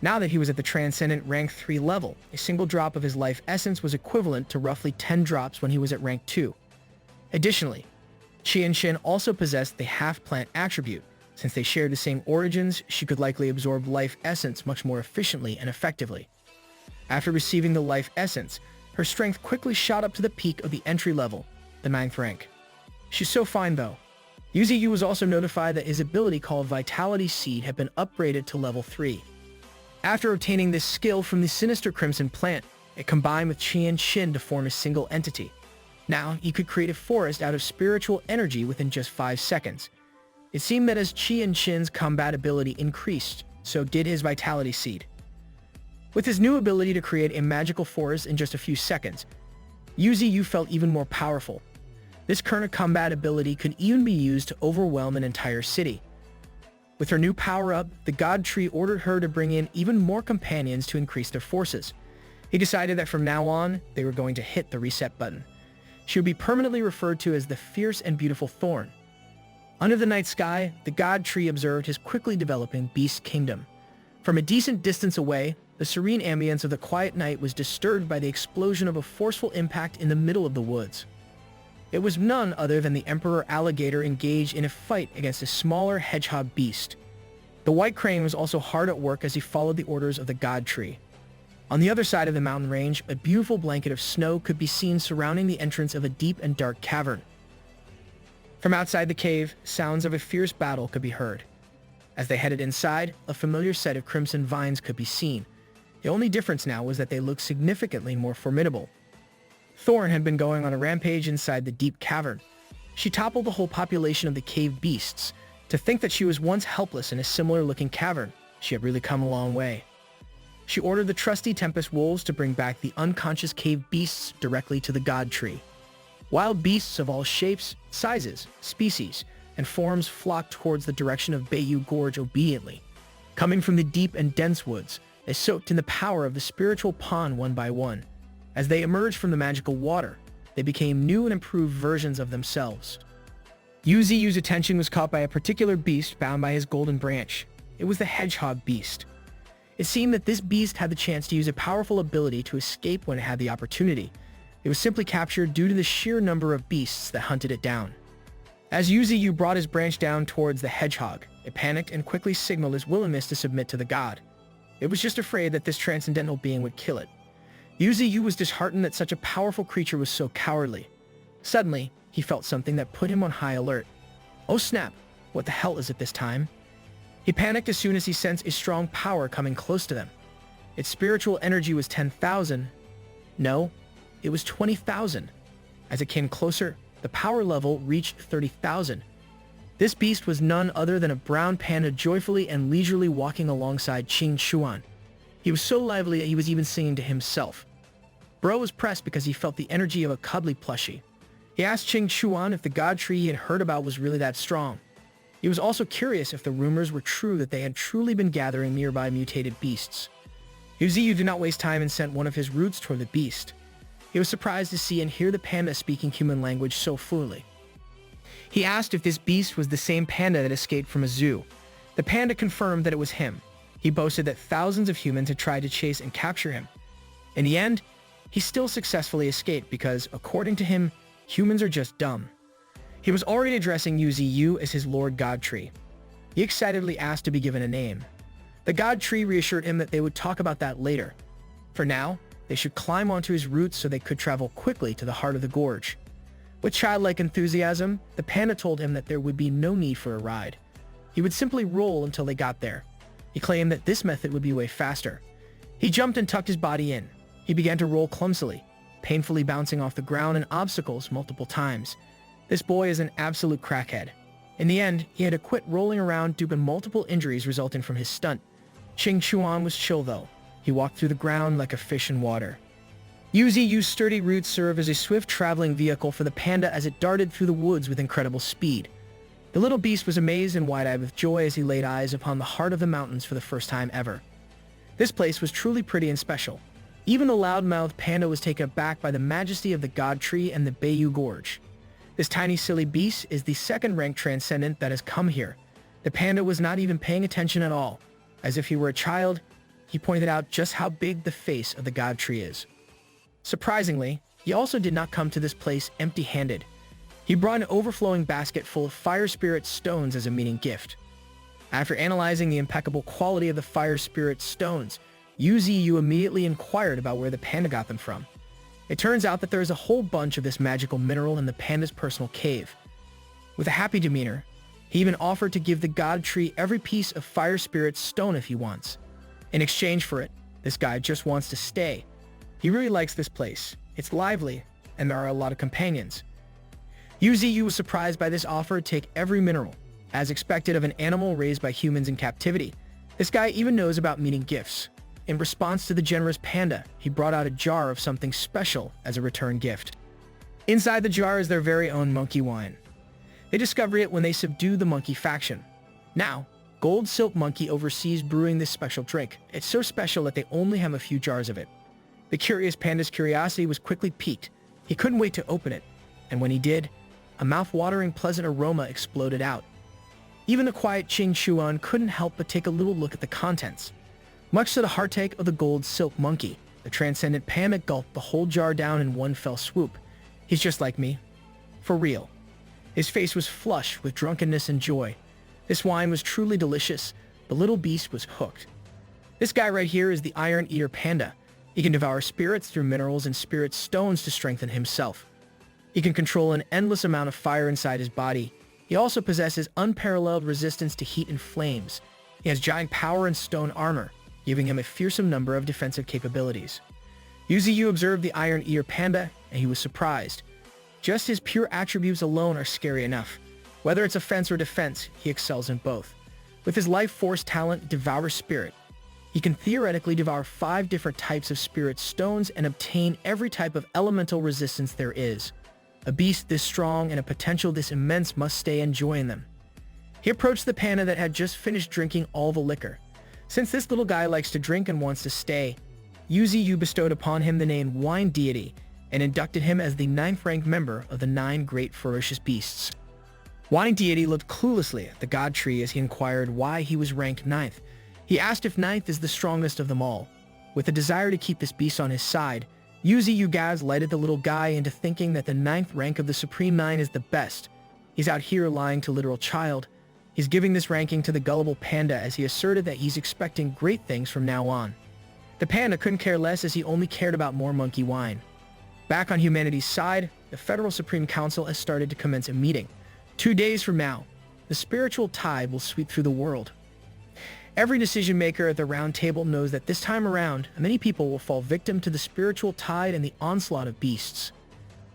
Now that he was at the transcendent rank 3 level, a single drop of his life essence was equivalent to roughly 10 drops when he was at rank 2. Additionally, Qianxin also possessed the half-plant attribute. Since they shared the same origins, she could likely absorb life essence much more efficiently and effectively. After receiving the life essence, her strength quickly shot up to the peak of the entry level, the 9th rank. She's so fine though. Yu Ziyu was also notified that his ability called Vitality Seed had been upgraded to level 3. After obtaining this skill from the sinister Crimson Plant, it combined with Qianxin to form a single entity. Now, he could create a forest out of spiritual energy within just 5 seconds. It seemed that as Qianxin's combat ability increased, so did his Vitality Seed. With his new ability to create a magical forest in just a few seconds, Yu Ziyu felt even more powerful. This current combat ability could even be used to overwhelm an entire city. With her new power-up, the God Tree ordered her to bring in even more companions to increase their forces. He decided that from now on, they were going to hit the reset button. She would be permanently referred to as the Fierce and Beautiful Thorn. Under the night sky, the God Tree observed his quickly developing beast kingdom. From a decent distance away, the serene ambience of the quiet night was disturbed by the explosion of a forceful impact in the middle of the woods. It was none other than the Emperor Alligator engaged in a fight against a smaller hedgehog beast. The White Crane was also hard at work as he followed the orders of the God Tree. On the other side of the mountain range, a beautiful blanket of snow could be seen surrounding the entrance of a deep and dark cavern. From outside the cave, sounds of a fierce battle could be heard. As they headed inside, a familiar set of crimson vines could be seen. The only difference now was that they looked significantly more formidable. Thorn had been going on a rampage inside the deep cavern. She toppled the whole population of the cave beasts. To think that she was once helpless in a similar-looking cavern, she had really come a long way. She ordered the trusty Tempest Wolves to bring back the unconscious cave beasts directly to the God Tree. Wild beasts of all shapes, sizes, species, and forms flocked towards the direction of Bayou Gorge obediently. Coming from the deep and dense woods, they soaked in the power of the spiritual pond one by one. As they emerged from the magical water, they became new and improved versions of themselves. Yu Ziyu's attention was caught by a particular beast bound by his golden branch. It was the hedgehog beast. It seemed that this beast had the chance to use a powerful ability to escape when it had the opportunity. It was simply captured due to the sheer number of beasts that hunted it down. As Yu Ziyu brought his branch down towards the hedgehog, it panicked and quickly signaled its willingness to submit to the god. It was just afraid that this transcendental being would kill it. Yu Ziyu was disheartened that such a powerful creature was so cowardly. Suddenly, he felt something that put him on high alert. Oh snap, what the hell is it this time? He panicked as soon as he sensed a strong power coming close to them. Its spiritual energy was 10,000. No, it was 20,000. As it came closer, the power level reached 30,000. This beast was none other than a brown panda joyfully and leisurely walking alongside Qing Xuan. He was so lively that he was even singing to himself. Bro was pressed because he felt the energy of a cuddly plushie. He asked Qing Xuan if the god tree he had heard about was really that strong. He was also curious if the rumors were true that they had truly been gathering nearby mutated beasts. Yu Ziyu did not waste time and sent one of his roots toward the beast. He was surprised to see and hear the panda speaking human language so fluently. He asked if this beast was the same panda that escaped from a zoo. The panda confirmed that it was him. He boasted that thousands of humans had tried to chase and capture him. In the end, he still successfully escaped because, according to him, humans are just dumb. He was already addressing Yu Ziyu as his Lord God Tree. He excitedly asked to be given a name. The God Tree reassured him that they would talk about that later. For now, they should climb onto his roots so they could travel quickly to the heart of the gorge. With childlike enthusiasm, the panda told him that there would be no need for a ride. He would simply roll until they got there. He claimed that this method would be way faster. He jumped and tucked his body in. He began to roll clumsily, painfully bouncing off the ground and obstacles multiple times. This boy is an absolute crackhead. In the end, he had to quit rolling around due to multiple injuries resulting from his stunt. Qing Chuan was chill though. He walked through the ground like a fish in water. Yu Ziyu's sturdy roots served as a swift traveling vehicle for the panda as it darted through the woods with incredible speed. The little beast was amazed and wide-eyed with joy as he laid eyes upon the heart of the mountains for the first time ever. This place was truly pretty and special. Even the loud-mouthed panda was taken aback by the majesty of the God Tree and the Beiyu Gorge. This tiny silly beast is the second-ranked transcendent that has come here. The panda was not even paying attention at all. As if he were a child, he pointed out just how big the face of the God Tree is. Surprisingly, he also did not come to this place empty-handed. He brought an overflowing basket full of fire spirit stones as a meeting gift. After analyzing the impeccable quality of the fire spirit stones, Yu Ziyu immediately inquired about where the panda got them from. It turns out that there is a whole bunch of this magical mineral in the panda's personal cave. With a happy demeanor, he even offered to give the God Tree every piece of fire spirit stone if he wants. In exchange for it, this guy just wants to stay. He really likes this place. It's lively, and there are a lot of companions. Yu Ziyu was surprised by this offer to take every mineral, as expected of an animal raised by humans in captivity. This guy even knows about meeting gifts. In response to the generous panda, he brought out a jar of something special as a return gift. Inside the jar is their very own monkey wine. They discover it when they subdue the monkey faction. Now, Gold Silk Monkey oversees brewing this special drink. It's so special that they only have a few jars of it. The curious panda's curiosity was quickly piqued. He couldn't wait to open it, and when he did, a mouth-watering pleasant aroma exploded out. Even the quiet Qing Chuan couldn't help but take a little look at the contents. Much to the heartache of the Gold Silk Monkey, the transcendent panda gulped the whole jar down in one fell swoop. He's just like me. For real. His face was flush with drunkenness and joy. This wine was truly delicious. The little beast was hooked. This guy right here is the Iron Eater Panda. He can devour spirits through minerals and spirit stones to strengthen himself. He can control an endless amount of fire inside his body. He also possesses unparalleled resistance to heat and flames. He has giant power and stone armor, giving him a fearsome number of defensive capabilities. Yu Ziyu observed the Iron Eater Panda, and he was surprised. Just his pure attributes alone are scary enough. Whether it's offense or defense, he excels in both. With his life force talent, Devour Spirit, he can theoretically devour 5 different types of spirit stones and obtain every type of elemental resistance there is. A beast this strong and a potential this immense must stay enjoying them. He approached the panda that had just finished drinking all the liquor. Since this little guy likes to drink and wants to stay, Yu Ziyu bestowed upon him the name Wine Deity and inducted him as the 9th-ranked member of the 9 great ferocious beasts. Wine Deity looked cluelessly at the God Tree as he inquired why he was ranked 9th. He asked if 9th is the strongest of them all. With a desire to keep this beast on his side, Yu Ziyu gaslighted the little guy into thinking that the 9th rank of the Supreme 9 is the best. He's out here lying to literal child. He's giving this ranking to the gullible panda as he asserted that he's expecting great things from now on. The panda couldn't care less as he only cared about more monkey wine. Back on humanity's side, the Federal Supreme Council has started to commence a meeting. 2 days from now, the spiritual tide will sweep through the world. Every decision maker at the round table knows that this time around, many people will fall victim to the spiritual tide and the onslaught of beasts.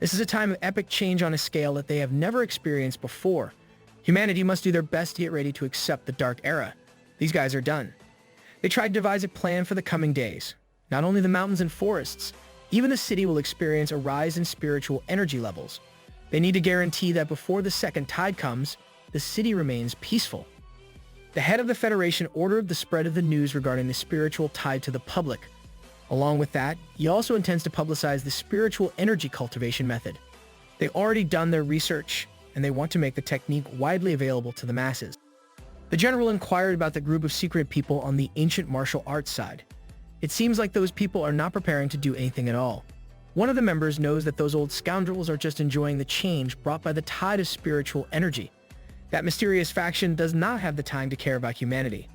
This is a time of epic change on a scale that they have never experienced before. Humanity must do their best to get ready to accept the dark era. These guys are done. They tried to devise a plan for the coming days. Not only the mountains and forests, even the city will experience a rise in spiritual energy levels. They need to guarantee that before the second tide comes, the city remains peaceful. The head of the Federation ordered the spread of the news regarding the spiritual tide to the public. Along with that, he also intends to publicize the spiritual energy cultivation method. They've already done their research, and they want to make the technique widely available to the masses. The general inquired about the group of secret people on the ancient martial arts side. It seems like those people are not preparing to do anything at all. One of the members knows that those old scoundrels are just enjoying the change brought by the tide of spiritual energy. That mysterious faction does not have the time to care about humanity.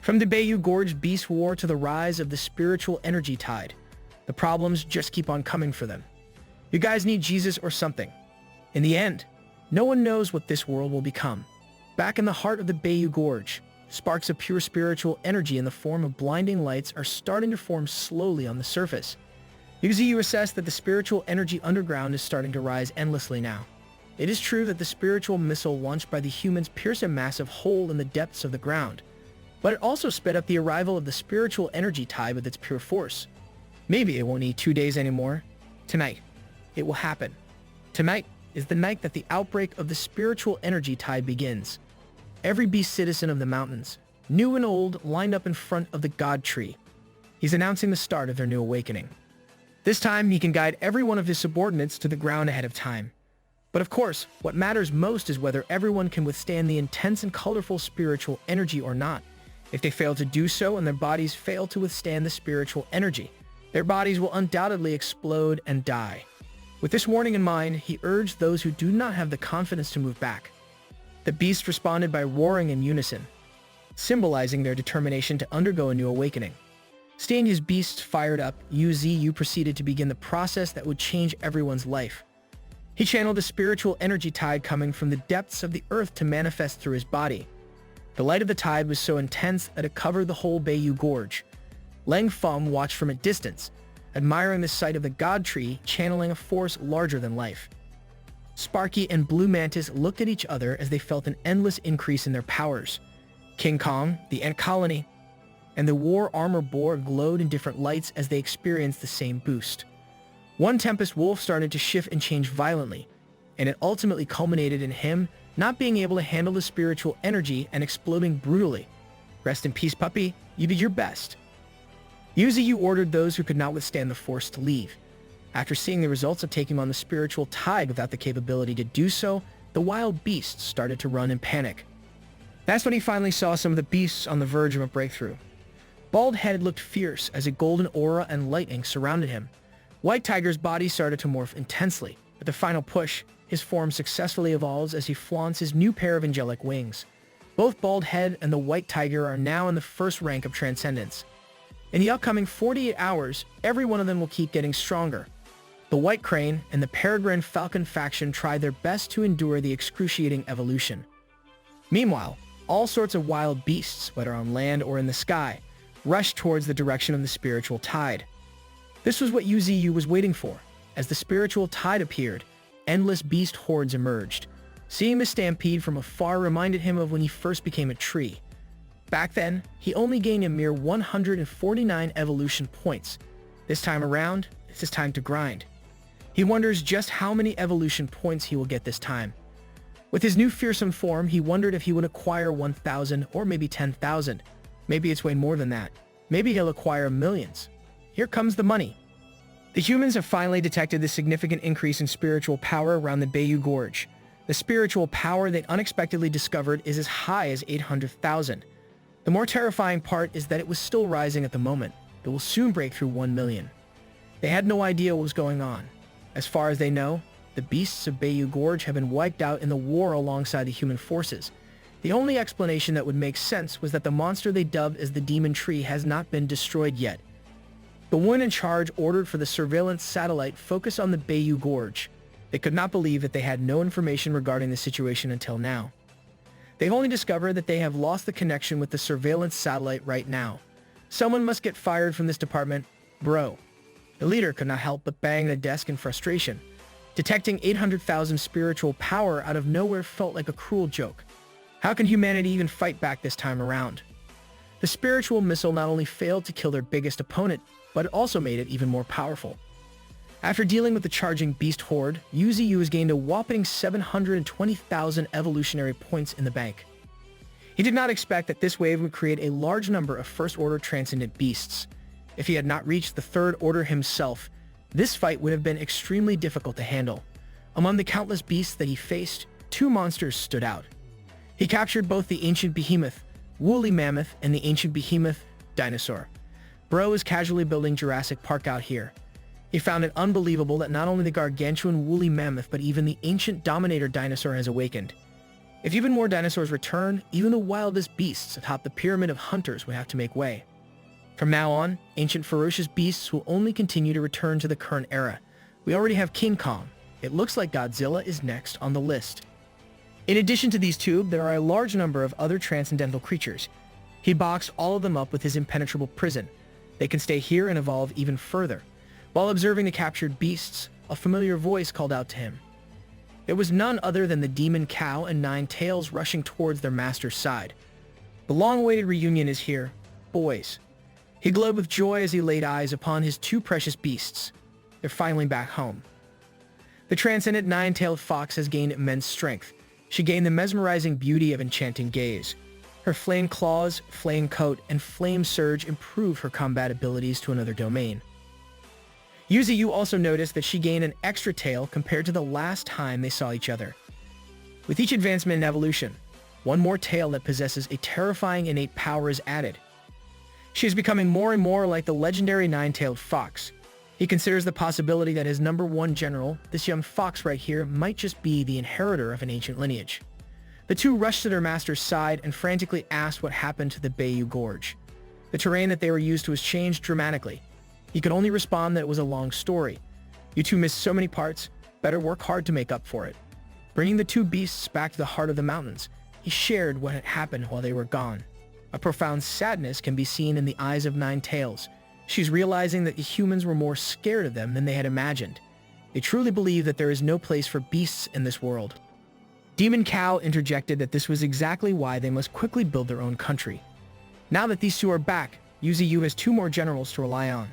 From the Bayou Gorge Beast War to the rise of the spiritual energy tide, the problems just keep on coming for them. You guys need Jesus or something. In the end, no one knows what this world will become. Back in the heart of the Bayou Gorge, sparks of pure spiritual energy in the form of blinding lights are starting to form slowly on the surface. Yu Ziyu assessed that the spiritual energy underground is starting to rise endlessly now. It is true that the spiritual missile launched by the humans pierced a massive hole in the depths of the ground, but it also sped up the arrival of the spiritual energy tide with its pure force. Maybe it won't need 2 days anymore. Tonight, it will happen. Tonight is the night that the outbreak of the spiritual energy tide begins. Every beast citizen of the mountains, new and old, lined up in front of the God Tree. He's announcing the start of their new awakening. This time, he can guide every one of his subordinates to the ground ahead of time. But of course, what matters most is whether everyone can withstand the intense and colorful spiritual energy or not. If they fail to do so and their bodies fail to withstand the spiritual energy, their bodies will undoubtedly explode and die. With this warning in mind, he urged those who do not have the confidence to move back. The beasts responded by roaring in unison, symbolizing their determination to undergo a new awakening. Seeing his beasts fired up, Yu Ziyu proceeded to begin the process that would change everyone's life. He channeled the spiritual energy tide coming from the depths of the earth to manifest through his body. The light of the tide was so intense that it covered the whole Bayou Gorge. Lang Feng watched from a distance, admiring the sight of the God Tree channeling a force larger than life. Sparky and Blue Mantis looked at each other as they felt an endless increase in their powers. King Kong, the Ant Colony, and the War Armor Boar glowed in different lights as they experienced the same boost. One Tempest Wolf started to shift and change violently, and it ultimately culminated in him not being able to handle the spiritual energy and exploding brutally. Rest in peace, puppy. You did your best. Yu Ziyu ordered those who could not withstand the force to leave. After seeing the results of taking on the spiritual tide without the capability to do so, the wild beasts started to run in panic. That's when he finally saw some of the beasts on the verge of a breakthrough. Bald Head looked fierce as a golden aura and lightning surrounded him. White Tiger's body started to morph intensely. At the final push, his form successfully evolves as he flaunts his new pair of angelic wings. Both Bald Head and the White Tiger are now in the first rank of transcendence. In the upcoming 48 hours, every one of them will keep getting stronger. The White Crane and the Peregrine Falcon faction try their best to endure the excruciating evolution. Meanwhile, all sorts of wild beasts, whether on land or in the sky, rush towards the direction of the spiritual tide. This was what Yu Ziyu was waiting for. As the spiritual tide appeared, endless beast hordes emerged. Seeing the stampede from afar reminded him of when he first became a tree. Back then, he only gained a mere 149 evolution points. This time around, it's his time to grind. He wonders just how many evolution points he will get this time. With his new fearsome form, he wondered if he would acquire 1,000 or maybe 10,000. Maybe it's way more than that. Maybe he'll acquire millions. Here comes the money. The humans have finally detected the significant increase in spiritual power around the Bayou Gorge. The spiritual power they unexpectedly discovered is as high as 800,000. The more terrifying part is that it was still rising at the moment. It will soon break through 1 million. They had no idea what was going on. As far as they know, the beasts of Bayou Gorge have been wiped out in the war alongside the human forces. The only explanation that would make sense was that the monster they dubbed as the Demon Tree has not been destroyed yet. The one in charge ordered for the surveillance satellite focus on the Bayou Gorge. They could not believe that they had no information regarding the situation until now. They've only discovered that they have lost the connection with the surveillance satellite right now. Someone must get fired from this department, bro. The leader could not help but bang the desk in frustration. Detecting 800,000 spiritual power out of nowhere felt like a cruel joke. How can humanity even fight back this time around? The spiritual missile not only failed to kill their biggest opponent, but it also made it even more powerful. After dealing with the charging beast horde, Yu Ziyu has gained a whopping 720,000 evolutionary points in the bank. He did not expect that this wave would create a large number of first-order transcendent beasts. If he had not reached the third order himself, this fight would have been extremely difficult to handle. Among the countless beasts that he faced, two monsters stood out. He captured both the ancient behemoth, woolly mammoth, and the ancient behemoth, dinosaur. Bro is casually building Jurassic Park out here. He found it unbelievable that not only the gargantuan woolly mammoth but even the ancient dominator dinosaur has awakened. If even more dinosaurs return, even the wildest beasts atop the pyramid of hunters would have to make way. From now on, ancient ferocious beasts will only continue to return to the current era. We already have King Kong. It looks like Godzilla is next on the list. In addition to these two, there are a large number of other transcendental creatures. He boxed all of them up with his impenetrable prison. They can stay here and evolve even further. While observing the captured beasts, a familiar voice called out to him. It was none other than the demon cow and nine tails rushing towards their master's side. The long-awaited reunion is here, boys. He glowed with joy as he laid eyes upon his two precious beasts. They're finally back home. The transcendent nine-tailed fox has gained immense strength. She gained the mesmerizing beauty of enchanting gaze. Her flame claws, flame coat, and flame surge improve her combat abilities to another domain. Yu Ziyu also noticed that she gained an extra tail compared to the last time they saw each other. With each advancement in evolution, one more tail that possesses a terrifying innate power is added. She is becoming more and more like the legendary nine-tailed fox. He considers the possibility that his number one general, this young fox right here, might just be the inheritor of an ancient lineage. The two rushed to their master's side and frantically asked what happened to the Bayou Gorge. The terrain that they were used to has changed dramatically. He could only respond that it was a long story. You two missed so many parts, better work hard to make up for it. Bringing the two beasts back to the heart of the mountains, he shared what had happened while they were gone. A profound sadness can be seen in the eyes of Nine Tails. She's realizing that the humans were more scared of them than they had imagined. They truly believe that there is no place for beasts in this world. Demon Cow interjected that this was exactly why they must quickly build their own country. Now that these two are back, Yu Ziyu has two more generals to rely on.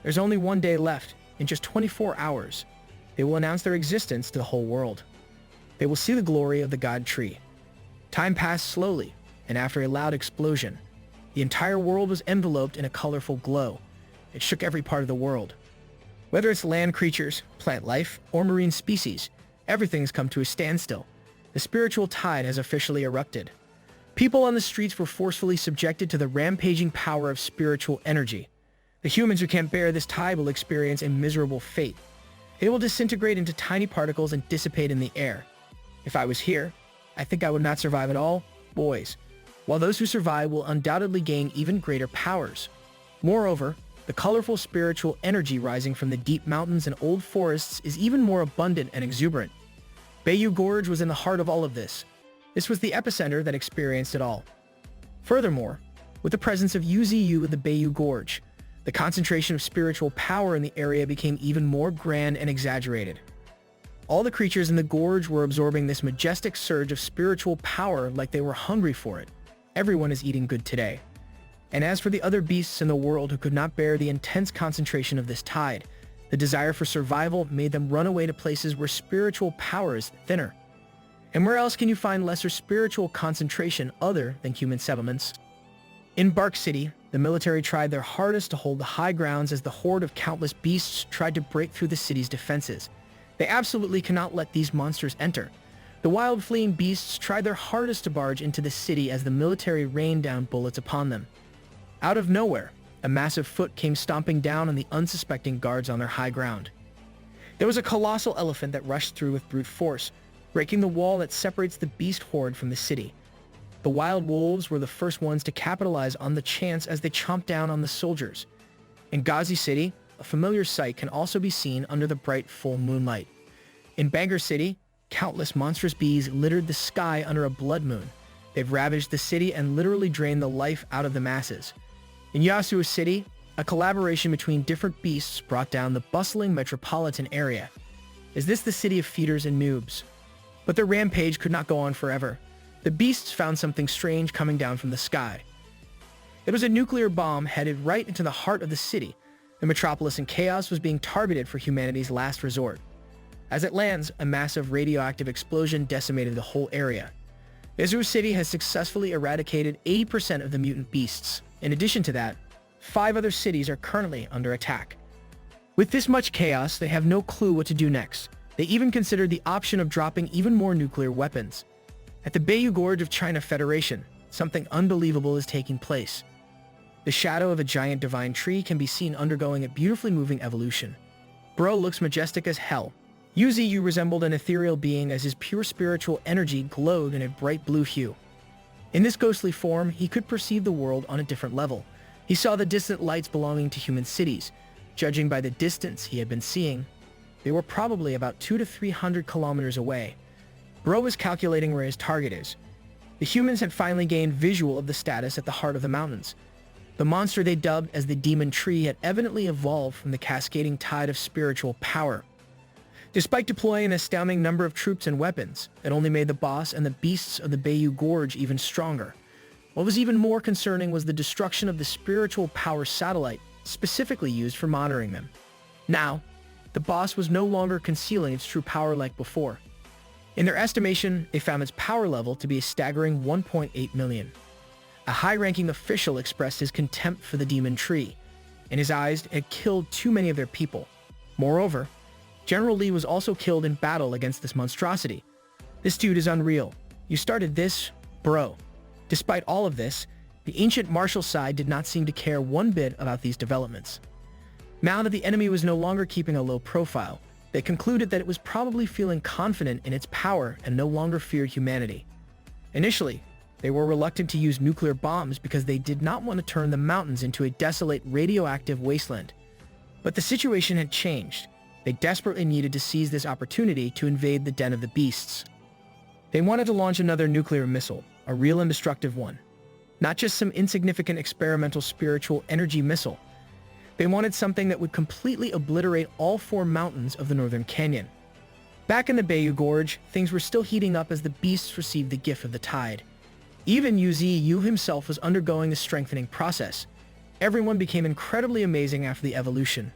There's only one day left. In just 24 hours, they will announce their existence to the whole world. They will see the glory of the God Tree. Time passed slowly, and after a loud explosion, the entire world was enveloped in a colorful glow. It shook every part of the world. Whether it's land creatures, plant life, or marine species, everything has come to a standstill. The spiritual tide has officially erupted. People on the streets were forcefully subjected to the rampaging power of spiritual energy. The humans who can't bear this tide will experience a miserable fate. They will disintegrate into tiny particles and dissipate in the air. If I was here, I think I would not survive at all, boys, while those who survive will undoubtedly gain even greater powers. Moreover, the colorful spiritual energy rising from the deep mountains and old forests is even more abundant and exuberant. Bayou Gorge was in the heart of all of this. This was the epicenter that experienced it all. Furthermore, with the presence of Yu Ziyu in the Bayou Gorge, the concentration of spiritual power in the area became even more grand and exaggerated. All the creatures in the gorge were absorbing this majestic surge of spiritual power like they were hungry for it. Everyone is eating good today. And as for the other beasts in the world who could not bear the intense concentration of this tide, the desire for survival made them run away to places where spiritual power is thinner. And where else can you find lesser spiritual concentration other than human settlements? In Bark City, the military tried their hardest to hold the high grounds as the horde of countless beasts tried to break through the city's defenses. They absolutely cannot let these monsters enter. The wild fleeing beasts tried their hardest to barge into the city as the military rained down bullets upon them. Out of nowhere, a massive foot came stomping down on the unsuspecting guards on their high ground. There was a colossal elephant that rushed through with brute force, breaking the wall that separates the beast horde from the city. The wild wolves were the first ones to capitalize on the chance as they chomped down on the soldiers. In Ghazi City, a familiar sight can also be seen under the bright full moonlight. In Bangor City, countless monstrous bees littered the sky under a blood moon. They've ravaged the city and literally drained the life out of the masses. In Yasuo City, a collaboration between different beasts brought down the bustling metropolitan area. Is this the city of feeders and noobs? But their rampage could not go on forever. The beasts found something strange coming down from the sky. It was a nuclear bomb headed right into the heart of the city. The metropolis in chaos was being targeted for humanity's last resort. As it lands, a massive radioactive explosion decimated the whole area. Yu City has successfully eradicated 80% of the mutant beasts. In addition to that, 5 other cities are currently under attack. With this much chaos, they have no clue what to do next. They even considered the option of dropping even more nuclear weapons. At the Bayou Gorge of China Federation, something unbelievable is taking place. The shadow of a giant divine tree can be seen undergoing a beautifully moving evolution. Bro looks majestic as hell. Yu Ziyu resembled an ethereal being as his pure spiritual energy glowed in a bright blue hue. In this ghostly form, he could perceive the world on a different level. He saw the distant lights belonging to human cities. Judging by the distance he had been seeing, they were probably about 200 to 300 kilometers away. Bro was calculating where his target is. The humans had finally gained visual of the status at the heart of the mountains. The monster they dubbed as the Demon Tree had evidently evolved from the cascading tide of spiritual power. Despite deploying an astounding number of troops and weapons, it only made the boss and the beasts of the Bayou Gorge even stronger. What was even more concerning was the destruction of the spiritual power satellite, specifically used for monitoring them. Now, the boss was no longer concealing its true power like before. In their estimation, they found its power level to be a staggering 1.8 million. A high-ranking official expressed his contempt for the Demon Tree. In his eyes, it had killed too many of their people. Moreover, General Li was also killed in battle against this monstrosity. This dude is unreal. You started this, bro. Despite all of this, the ancient martial side did not seem to care one bit about these developments. Now that the enemy was no longer keeping a low profile, they concluded that it was probably feeling confident in its power and no longer feared humanity. Initially, they were reluctant to use nuclear bombs because they did not want to turn the mountains into a desolate radioactive wasteland. But the situation had changed. They desperately needed to seize this opportunity to invade the den of the beasts. They wanted to launch another nuclear missile, a real and destructive one. Not just some insignificant experimental spiritual energy missile. They wanted something that would completely obliterate all 4 mountains of the Northern Canyon. Back in the Bayou Gorge, things were still heating up as the beasts received the gift of the tide. Even Yu Ziyu himself was undergoing the strengthening process. Everyone became incredibly amazing after the evolution.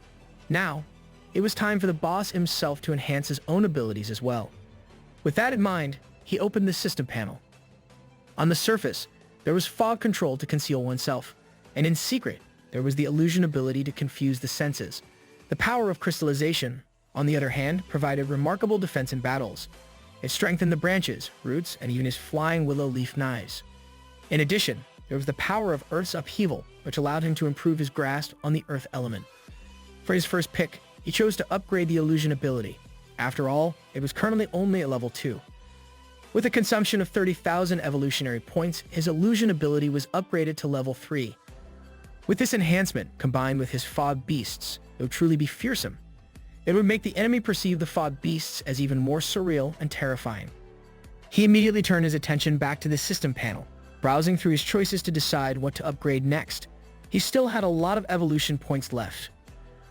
Now, it was time for the boss himself to enhance his own abilities as well. With that in mind, he opened the system panel. On the surface, there was fog control to conceal oneself, and in secret, there was the illusion ability to confuse the senses. The power of crystallization, on the other hand, provided remarkable defense in battles. It strengthened the branches, roots, and even his flying willow leaf knives. In addition, there was the power of Earth's upheaval, which allowed him to improve his grasp on the Earth element. For his first pick, he chose to upgrade the illusion ability. After all, it was currently only at level 2. With a consumption of 30,000 evolutionary points, his illusion ability was upgraded to level 3. With this enhancement, combined with his fog beasts, it would truly be fearsome. It would make the enemy perceive the fog beasts as even more surreal and terrifying. He immediately turned his attention back to the system panel, browsing through his choices to decide what to upgrade next. He still had a lot of evolution points left.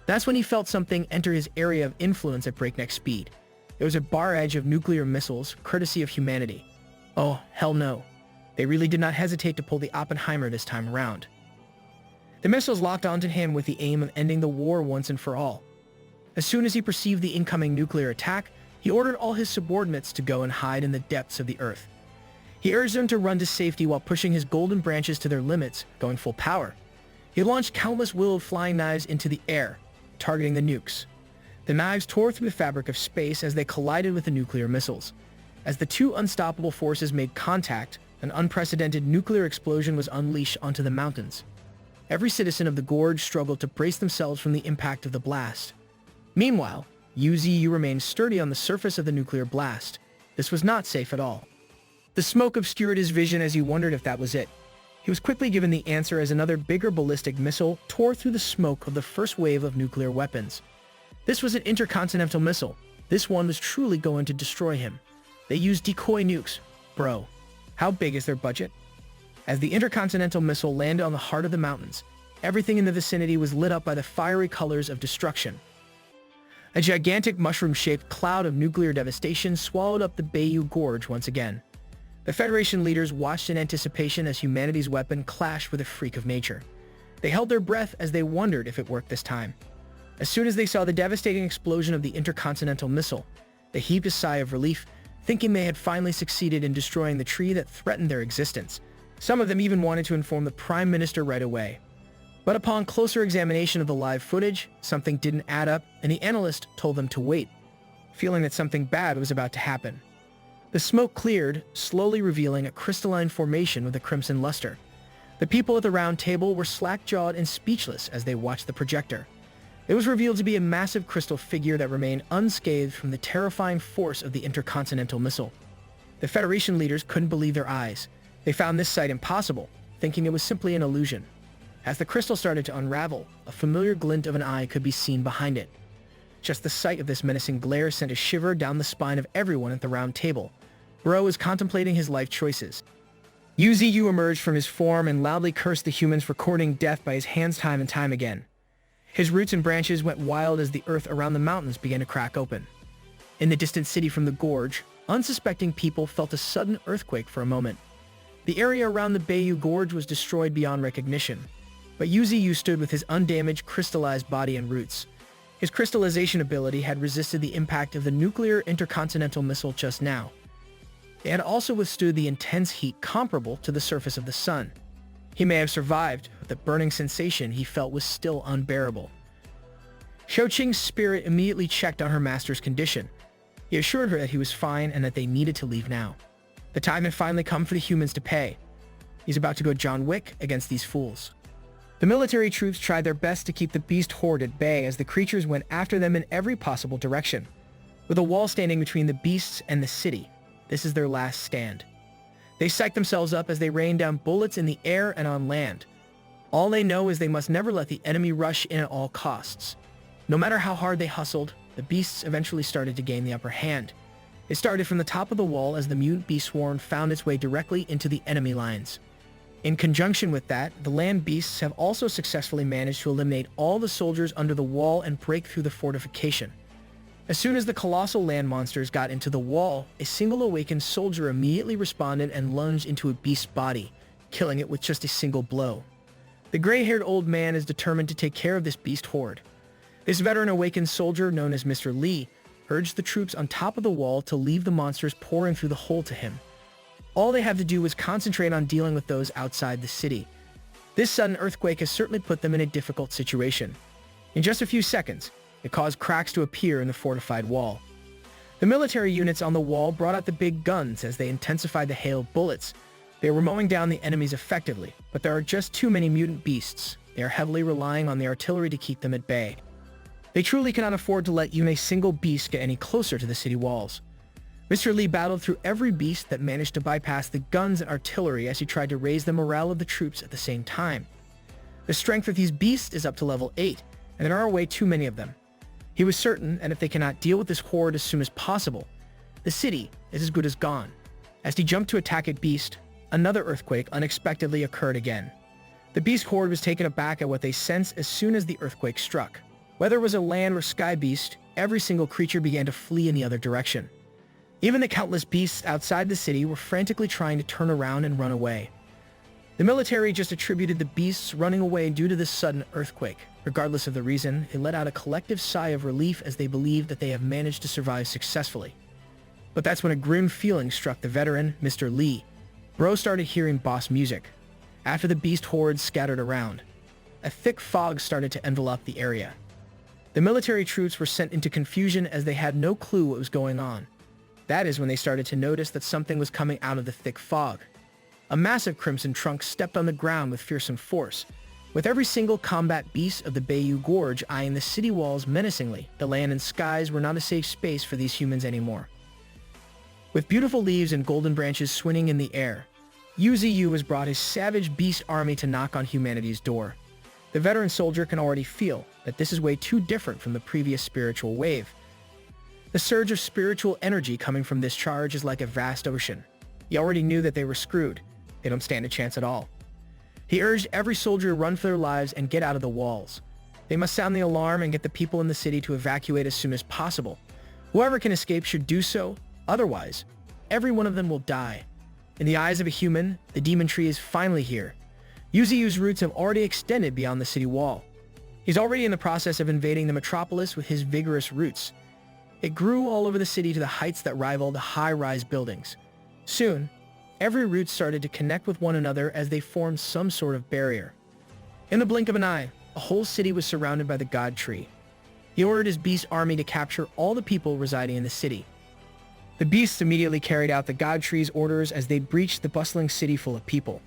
That's when he felt something enter his area of influence at breakneck speed. It was a barrage of nuclear missiles, courtesy of humanity. Oh, hell no. They really did not hesitate to pull the Oppenheimer this time around. The missiles locked onto him with the aim of ending the war once and for all. As soon as he perceived the incoming nuclear attack, he ordered all his subordinates to go and hide in the depths of the earth. He urged them to run to safety while pushing his golden branches to their limits, going full power. He launched countless willowed flying knives into the air, targeting the nukes. The knives tore through the fabric of space as they collided with the nuclear missiles. As the 2 unstoppable forces made contact, an unprecedented nuclear explosion was unleashed onto the mountains. Every citizen of the gorge struggled to brace themselves from the impact of the blast. Meanwhile, Yu Ziyu remained sturdy on the surface of the nuclear blast. This was not safe at all. The smoke obscured his vision as he wondered if that was it. He was quickly given the answer as another bigger ballistic missile tore through the smoke of the first wave of nuclear weapons. This was an intercontinental missile. This one was truly going to destroy him. They used decoy nukes. Bro, how big is their budget? As the intercontinental missile landed on the heart of the mountains, everything in the vicinity was lit up by the fiery colors of destruction. A gigantic mushroom-shaped cloud of nuclear devastation swallowed up the Bayou Gorge once again. The Federation leaders watched in anticipation as humanity's weapon clashed with a freak of nature. They held their breath as they wondered if it worked this time. As soon as they saw the devastating explosion of the intercontinental missile, they heaved a sigh of relief, thinking they had finally succeeded in destroying the tree that threatened their existence. Some of them even wanted to inform the Prime Minister right away. But upon closer examination of the live footage, something didn't add up, and the analyst told them to wait, feeling that something bad was about to happen. The smoke cleared, slowly revealing a crystalline formation with a crimson luster. The people at the round table were slack-jawed and speechless as they watched the projector. It was revealed to be a massive crystal figure that remained unscathed from the terrifying force of the intercontinental missile. The Federation leaders couldn't believe their eyes. They found this sight impossible, thinking it was simply an illusion. As the crystal started to unravel, a familiar glint of an eye could be seen behind it. Just the sight of this menacing glare sent a shiver down the spine of everyone at the round table. Bro was contemplating his life choices. Yu Ziyu emerged from his form and loudly cursed the humans for courting death by his hands time and time again. His roots and branches went wild as the earth around the mountains began to crack open. In the distant city from the gorge, unsuspecting people felt a sudden earthquake for a moment. The area around the Bayou Gorge was destroyed beyond recognition, but Yu Ziyu stood with his undamaged, crystallized body and roots. His crystallization ability had resisted the impact of the nuclear intercontinental missile just now. It had also withstood the intense heat comparable to the surface of the sun. He may have survived, but the burning sensation he felt was still unbearable. Xiaoqing's spirit immediately checked on her master's condition. He assured her that he was fine and that they needed to leave now. The time had finally come for the humans to pay. He's about to go John Wick against these fools. The military troops tried their best to keep the beast horde at bay as the creatures went after them in every possible direction. With a wall standing between the beasts and the city, this is their last stand. They psych themselves up as they rain down bullets in the air and on land. All they know is they must never let the enemy rush in at all costs. No matter how hard they hustled, the beasts eventually started to gain the upper hand. It started from the top of the wall as the mutant beast swarm found its way directly into the enemy lines. In conjunction with that, the land beasts have also successfully managed to eliminate all the soldiers under the wall and break through the fortification. As soon as the colossal land monsters got into the wall, a single awakened soldier immediately responded and lunged into a beast's body, killing it with just a single blow. The gray-haired old man is determined to take care of this beast horde. This veteran awakened soldier, known as Mr. Li, urged the troops on top of the wall to leave the monsters pouring through the hole to him. All they had to do was concentrate on dealing with those outside the city. This sudden earthquake has certainly put them in a difficult situation. In just a few seconds, it caused cracks to appear in the fortified wall. The military units on the wall brought out the big guns as they intensified the hail of bullets. They were mowing down the enemies effectively, but there are just too many mutant beasts. They are heavily relying on the artillery to keep them at bay. They truly cannot afford to let even a single beast get any closer to the city walls. Mr. Li battled through every beast that managed to bypass the guns and artillery as he tried to raise the morale of the troops at the same time. The strength of these beasts is up to level 8, and there are way too many of them. He was certain that if they cannot deal with this horde as soon as possible, the city is as good as gone. As he jumped to attack a beast, another earthquake unexpectedly occurred again. The beast horde was taken aback at what they sensed as soon as the earthquake struck. Whether it was a land or sky beast, every single creature began to flee in the other direction. Even the countless beasts outside the city were frantically trying to turn around and run away. The military just attributed the beasts running away due to this sudden earthquake. Regardless of the reason, they let out a collective sigh of relief as they believed that they have managed to survive successfully. But that's when a grim feeling struck the veteran, Mr. Li. Bro started hearing boss music. After the beast hordes scattered around, a thick fog started to envelop the area. The military troops were sent into confusion as they had no clue what was going on. That is when they started to notice that something was coming out of the thick fog. A massive crimson trunk stepped on the ground with fearsome force. With every single combat beast of the Bayou Gorge eyeing the city walls menacingly, the land and skies were not a safe space for these humans anymore. With beautiful leaves and golden branches swinging in the air, Yu Ziyu has brought his savage beast army to knock on humanity's door. The veteran soldier can already feel that this is way too different from the previous spiritual wave. The surge of spiritual energy coming from this charge is like a vast ocean. He already knew that they were screwed. They don't stand a chance at all. He urged every soldier to run for their lives and get out of the walls. They must sound the alarm and get the people in the city to evacuate as soon as possible. Whoever can escape should do so, otherwise, every one of them will die. In the eyes of a human, the demon tree is finally here. Yu Ziyu's roots have already extended beyond the city wall. He's already in the process of invading the metropolis with his vigorous roots. It grew all over the city to the heights that rival the high-rise buildings. Soon, every root started to connect with one another as they formed some sort of barrier. In the blink of an eye, a whole city was surrounded by the God Tree. He ordered his beast army to capture all the people residing in the city. The beasts immediately carried out the God Tree's orders as they breached the bustling city full of people.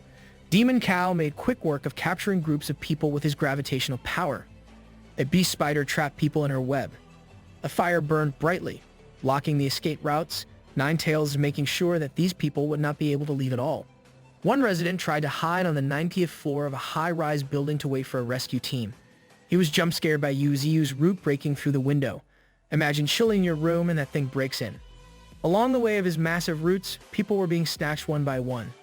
Demon Cow made quick work of capturing groups of people with his gravitational power. A beast spider trapped people in her web. A fire burned brightly, blocking the escape routes, Ninetails making sure that these people would not be able to leave at all. One resident tried to hide on the 90th floor of a high-rise building to wait for a rescue team. He was jump-scared by Yu Ziyu's root breaking through the window. Imagine chilling your room and that thing breaks in. Along the way of his massive roots, people were being snatched one by one.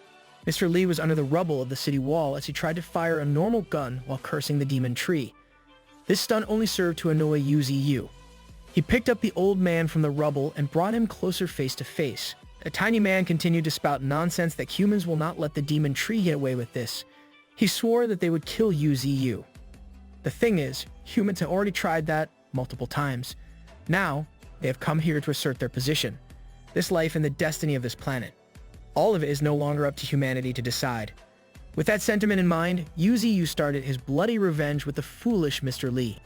Mr. Li was under the rubble of the city wall as he tried to fire a normal gun while cursing the demon tree. This stunt only served to annoy Yu Ziyu. He picked up the old man from the rubble and brought him closer face to face. The tiny man continued to spout nonsense that humans will not let the demon tree get away with this. He swore that they would kill Yu Ziyu. The thing is, humans have already tried that multiple times. Now, they have come here to assert their position. This life and the destiny of this planet. All of it is no longer up to humanity to decide. With that sentiment in mind, Yu Ziyu started his bloody revenge with the foolish Mr. Li.